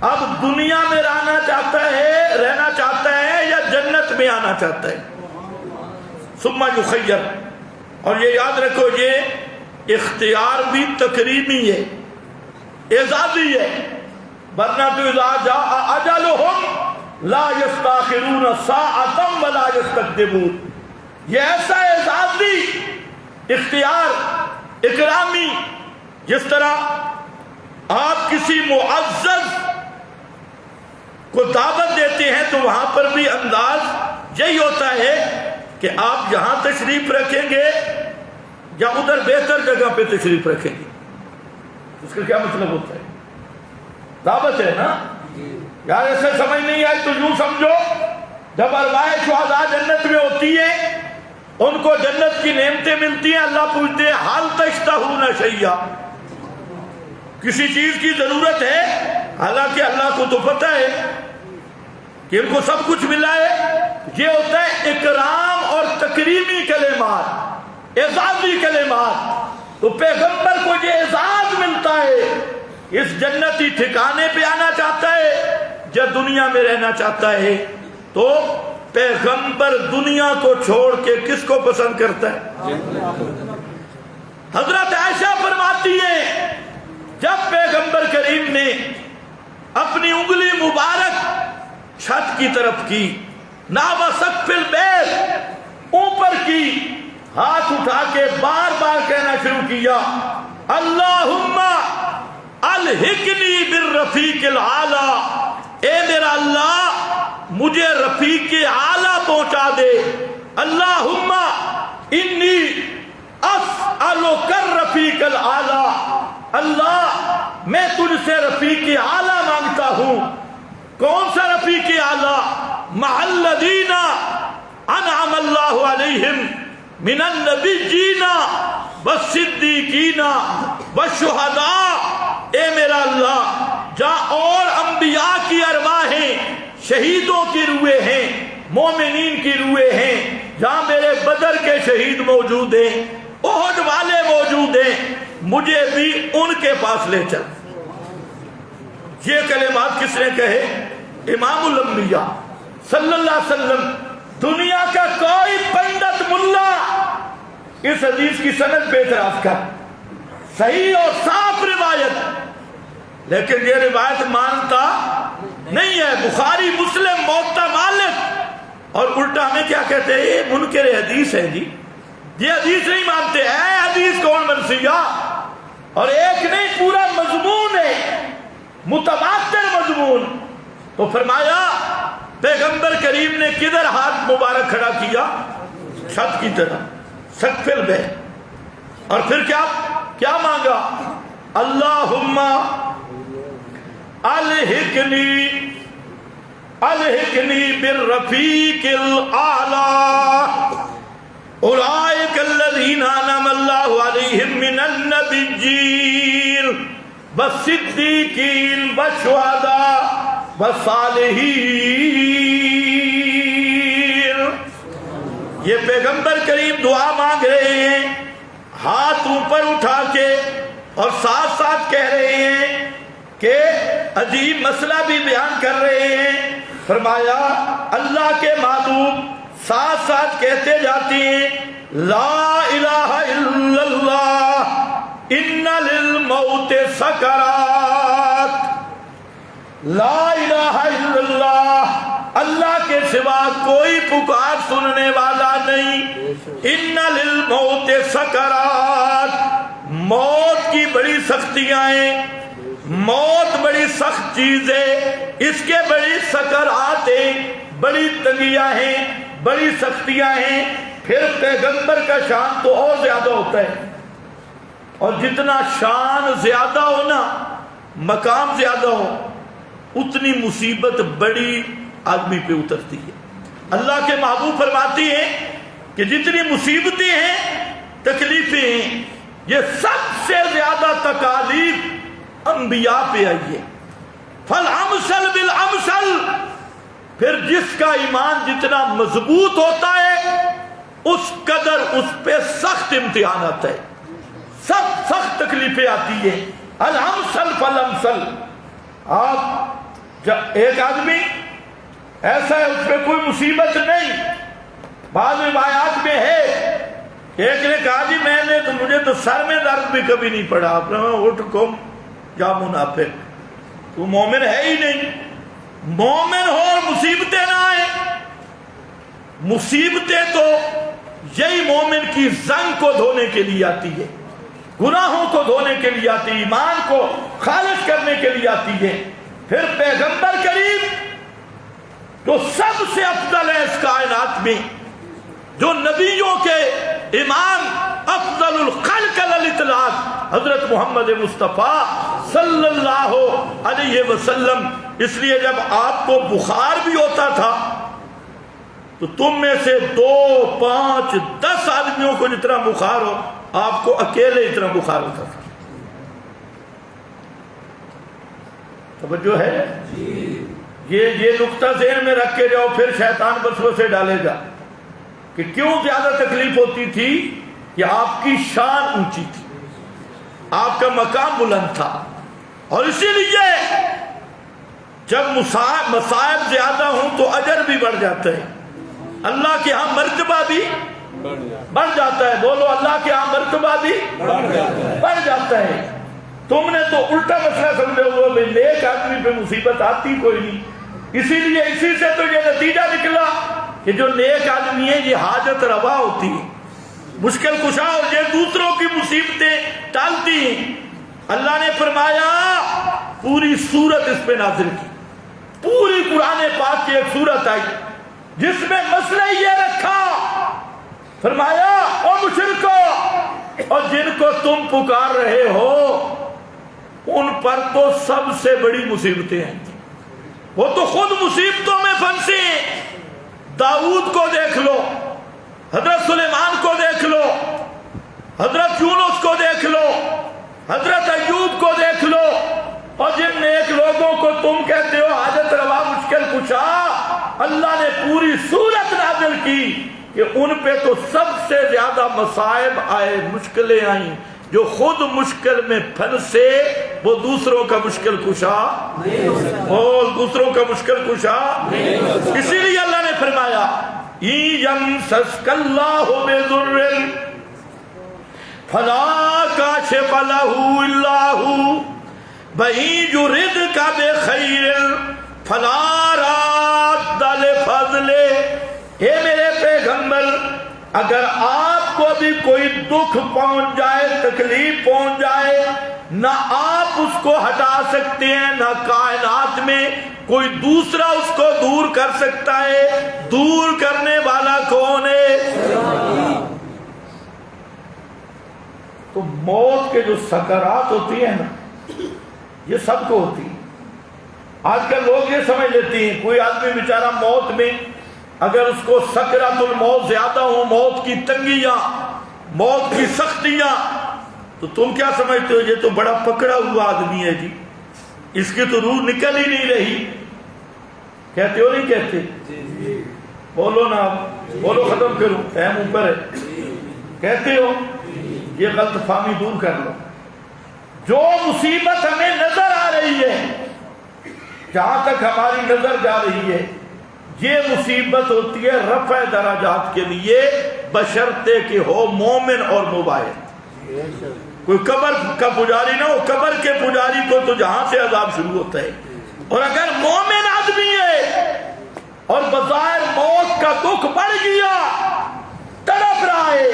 اب دنیا میں رہنا چاہتا ہے یا جنت میں آنا چاہتا ہے؟ ثم یخیر. اور یہ یاد رکھو یہ اختیار بھی تکریمی ہے، اعزازی ہے. ورنہ تو اذا جاء اجلہم لا یستاخرون ساعۃ ولا یستقدمون. یہ ایسا اعزازی اختیار اکرامی، جس طرح آپ کسی معزز کو دعوت دیتے ہیں تو وہاں پر بھی انداز یہی ہوتا ہے کہ آپ یہاں تشریف رکھیں گے یا ادھر بہتر جگہ پہ تشریف رکھیں گے. اس کا کیا مطلب ہوتا ہے؟ دعوت ہے نا یار. ایسے سمجھ نہیں آئی تو یوں سمجھو جب ارواح شہداء جنت میں ہوتی ہے ان کو جنت کی نعمتیں ملتی ہیں، اللہ پوچھتے ہیں حال تشتہون شیئا، کسی چیز کی ضرورت ہے، حالانکہ اللہ کو تو پتہ ہے کہ ان کو سب کچھ ملا ہے. یہ ہوتا ہے اکرام اور تکریمی کلمات، اعزازی کلمات. تو پیغمبر کو یہ اعزاز ملتا ہے، اس جنتی ٹھکانے پہ آنا چاہتا ہے یا دنیا میں رہنا چاہتا ہے. تو پیغمبر دنیا کو چھوڑ کے کس کو پسند کرتا ہے؟ حضرت عائشہ فرماتی ہے جب پیغمبر کریم نے اپنی انگلی مبارک چھت کی طرف کی، نحو سقف البیت، اوپر کی، ہاتھ اٹھا کے بار بار کہنا شروع کیا، اللہم الحقنی بالرفیق الاعلی، اے میرا اللہ مجھے رفیق اعلیٰ پہنچا دے. اللہم انی اسألک الرفیق الاعلی، اللہ میں تجھ سے رفیق اعلیٰ مانگتا ہوں. کون سا رفیق اعلیٰ؟ مع الذین انعم اللہ علیہم من النبیین والصدیقین والشہداء. اے میرا اللہ جہاں اور انبیاء کی ارواحیں، شہیدوں کی روحیں ہیں، مومنین کی روحیں ہیں، جہاں میرے بدر کے شہید موجود ہیں، احد والے موجود ہیں، مجھے بھی ان کے پاس لے چل. یہ کلمات کس نے کہے؟ امام الانبیاء صلی اللہ علیہ وسلم. دنیا کا کوئی پنڈت ملا اس حدیث کی سند پہ اعتراض کر، صحیح اور صاف روایت، لیکن یہ روایت مانتا نہیں ہے. بخاری، مسلم، موطا، مالک، اور الٹا ہمیں کیا کہتے ہیں؟ یہ منکر حدیث ہے جی، یہ حدیث نہیں مانتے. ہے حدیث کون مرثیہ، اور ایک نہیں پورا مضمون ہے، متواتر مضمون. تو فرمایا پیغمبر کریم نے کدھر ہاتھ مبارک کھڑا کیا؟ چھت کی طرف، سقف البیت. اور پھر کیا مانگا؟ اللہم الحقنی بالرفیق الاعلی اولئک الذین انعم اللہ علیہم من النبیین والصدیقین والشہداء والصالحین. یہ پیغمبر کریم دعا مانگ رہے ہیں ہاتھ اوپر اٹھا کے، اور ساتھ ساتھ کہہ رہے ہیں کہ عجیب مسئلہ بھی بیان کر رہے ہیں. فرمایا اللہ کے محبوب ساتھ ساتھ کہتے جاتے ہیں لا الہ الا اللہ ان للموت سکرات. لا الہ الا اللہ، اللہ کے سوا کوئی پکار سننے والا نہیں. ان للموت سکرات، موت کی بڑی سختیاں ہیں، موت بڑی سخت چیز ہے، اس کے بڑی سکرات ہیں، بڑی تنگیاں ہیں، بڑی سختیاں ہیں. پھر پیغمبر کا شان تو اور زیادہ ہوتا ہے، اور جتنا شان زیادہ ہو نا، مقام زیادہ ہو، اتنی مصیبت بڑی آدمی پہ اترتی ہے. اللہ کے محبوب فرماتی ہیں کہ جتنی مصیبتیں ہیں، تکلیفیں ہیں، یہ سب سے زیادہ تکالیف انبیاء پہ آئی ہے. فالامثل بالامثل، پھر جس کا ایمان جتنا مضبوط ہوتا ہے اس قدر اس پہ سخت امتحان آتا ہے، سخت تکلیفیں آتی ہیں. الامثل فالامثل. آپ ایک آدمی ایسا ہے اس پہ کوئی مصیبت نہیں، بعض روایات میں ہے، ایک نے کہا جی مجھے تو سر میں درد بھی کبھی نہیں پڑا. آپ نے اٹھ کم یا منافق، تو مومن ہے ہی نہیں. مومن ہو اور مصیبتیں نہ آئیں. مصیبتیں تو یہی مومن کی زنگ کو دھونے کے لیے آتی ہے، گناہوں کو دھونے کے لیے آتی ہے، ایمان کو خالص کرنے کے لیے آتی ہے. پھر پیغمبر کریم جو سب سے افضل ہے اس کائنات میں، جو نبیوں کے امام، افضل الخلق علی الاطلاق، حضرت محمد مصطفیٰ صلی اللہ علیہ وسلم. اس لیے جب آپ کو بخار بھی ہوتا تھا تو تم میں سے 2، 5، 10 آدمیوں کو جتنا بخار ہو، آپ کو اکیلے اتنا بخار ہوتا تھا. توجہ ہے؟ یہ نقطہ ذہن میں رکھ کے جاؤ، پھر شیطان وسوسے ڈالے گا کہ کیوں زیادہ تکلیف ہوتی تھی کہ آپ کی شان اونچی تھی، آپ کا مقام بلند تھا، اور اسی لیے جب مصائب زیادہ ہوں تو اجر بھی بڑھ جاتا ہے، اللہ کے ہاں مرتبہ بھی بڑھ جاتا ہے۔ بولو اللہ کے ہاں مرتبہ بھی بڑھ جاتا ہے۔ تم نے تو الٹا مسئلہ سمجھے ہوئے بھائی نیک آدمی پہ مصیبت آتی کوئی نہیں، اسی لیے اسی سے تو یہ نتیجہ نکلا کہ جو نیک آدمی ہے یہ حاجت روا ہوتی ہے، مشکل کشا ہو، یہ دوسروں کی مصیبتیں ٹالتی ہیں۔ اللہ نے فرمایا پوری سورت اس پہ نازل کی، پوری قرآن پاک کی ایک سورت آئی جس میں مسئلہ یہ رکھا، فرمایا او مشرکو، اور جن کو تم پکار رہے ہو ان پر تو سب سے بڑی مصیبتیں ہیں، وہ تو خود مصیبتوں میں پھنسے ہیں۔ داؤد کو دیکھ لو، حضرت سلیمان کو دیکھ لو، حضرت یونس کو دیکھ لو، حضرت ایوب کو دیکھ لو، اور جن نیک لوگوں کو تم کہتے ہو حاجت روا مشکل کشا، اللہ نے پوری سورت نازل کی کہ ان پہ تو سب سے زیادہ مصائب آئے، مشکلیں آئیں، جو خود مشکل میں پھنسے وہ دوسروں کا مشکل کشا نہیں ہو سکتا، اور دوسروں کا مشکل کشا نہیں ہو سکتا۔ اسی لیے اللہ نے فرمایا یمسسک اللہ بضر فلا کاشف لہ الا ھو وَإِن يُرِدْكَ بِخَيْرٍ فَلَا رَادَّ لِفَضْلِهِ۔ اے میرے پیغمبر، اگر آپ کو بھی کوئی دکھ پہنچ جائے، تکلیف پہنچ جائے، نہ آپ اس کو ہٹا سکتے ہیں، نہ کائنات میں کوئی دوسرا اس کو دور کر سکتا ہے۔ دور کرنے والا کون ہے؟ تو موت کے جو سکرات ہوتی ہیں نا، یہ سب کو ہوتی ہے۔ آج کل لوگ یہ سمجھ لیتے ہیں کوئی آدمی بیچارہ موت میں اگر اس کو سکرات الموت زیادہ ہو، موت کی تنگیاں، موت کی سختیاں، تو تم کیا سمجھتے ہو یہ تو بڑا پکڑا ہوا آدمی ہے جی، اس کی تو روح نکل ہی نہیں رہی، کہتے ہو نہیں کہتے؟ بولو نا، بولو ختم کرو، ٹائم اوپر ہے، کہتے ہو؟ یہ غلط فہمی دور کر لو۔ جو مصیبت ہمیں نظر آ رہی ہے، جہاں تک ہماری نظر جا رہی ہے، یہ مصیبت ہوتی ہے رفع درجات کے لیے، بشرطے کہ ہو مومن اور مباحث۔ کوئی قبر کا پجاری نہ ہو، قبر کے پجاری کو تو جہاں سے عذاب شروع ہوتا ہے، اور اگر مومن آدمی ہے اور بظاہر موت کا دکھ بڑھ گیا، تڑپ رہا ہے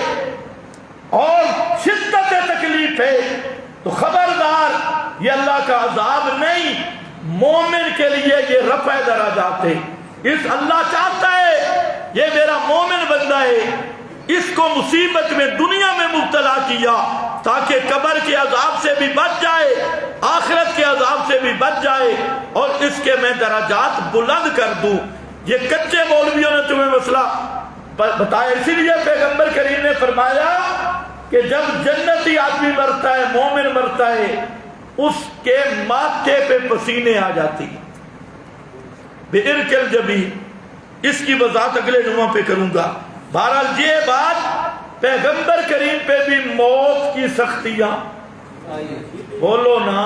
اور شدت تکلیف ہے، تو خبردار یہ اللہ کا عذاب نہیں، مومن کے لیے یہ رفع درجات ہے۔ اس اللہ چاہتا ہے یہ میرا مومن بندہ ہے، اس کو مصیبت میں دنیا میں مبتلا کیا تاکہ قبر کے عذاب سے بھی بچ جائے، آخرت کے عذاب سے بھی بچ جائے، اور اس کے میں درجات بلند کر دوں۔ یہ کچے مولویوں نے تمہیں مسئلہ بتایا، اسی لیے پیغمبر کریم نے فرمایا کہ جب جنتی آدمی مرتا ہے، مومن مرتا ہے، اس کے ماتھے پہ پسینے آ جاتی ہیں، بعرق الجبین۔ اس کی وضاحت اگلے جمعہ پہ کروں گا۔ بہرحال یہ بات پیغمبر کریم پہ بھی موت کی سختیاں، بولو نا،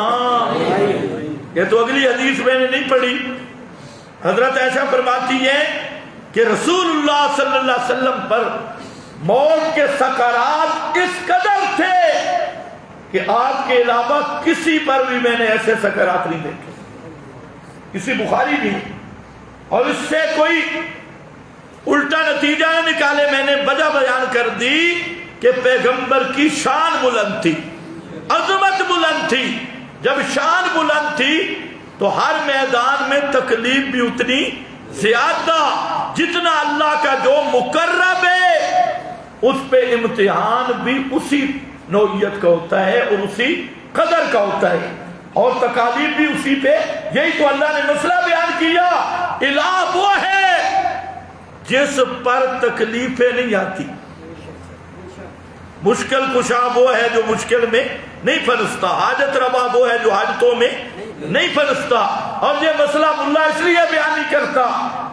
یہ تو اگلی حدیث میں نے نہیں پڑھی۔ حضرت عائشہ فرماتی ہے کہ رسول اللہ صلی اللہ علیہ وسلم پر موت کے سکرات اس قدر تھے کہ آپ کے علاوہ کسی پر بھی میں نے ایسے سکرات نہیں دیکھے، کسی بخاری نہیں، اور اس سے کوئی الٹا نتیجہ نکالے، میں نے وجہ بیان کر دی کہ پیغمبر کی شان بلند تھی، عظمت بلند تھی۔ جب شان بلند تھی تو ہر میدان میں تکلیف بھی اتنی زیادہ، جتنا اللہ کا جو مقرب ہے اس پہ امتحان بھی اسی نوعیت کا ہوتا ہے اور اسی قدر کا ہوتا ہے، اور تکالیف بھی اسی پہ۔ یہی تو اللہ نے مسئلہ بیان کیا، الہ وہ ہے جس پر تکلیفیں نہیں آتی، مشکل کشا وہ ہے جو مشکل میں نہیں پھنستا، حاجت روا وہ ہے جو حاجتوں میں نہیں پرستا. اور یہ مسئلہ ملا اس لیے بیان نہیں کرتا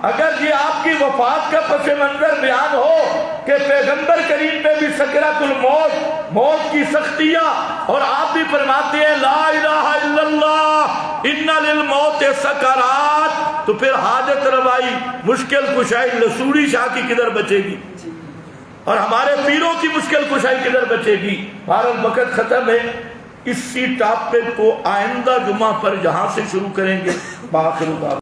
اگر یہ آپ کی وفات کا پس منظر بیان ہو کہ پیغمبر کریم پہ بھی سکرات الموت، موت کی سختیاں، اور آپ بھی فرماتے ہیں لا الہ الا اللہ ان للموت سکرات، تو پھر حاجت روائی، مشکل کشائی لسوڑی شاہ کی کدھر بچے گی اور ہمارے پیروں کی مشکل کشائی کدھر بچے گی؟ بہرحال وقت ختم ہے. اسی ٹاپک کو آئندہ جمعہ پر یہاں سے شروع کریں گے. باخر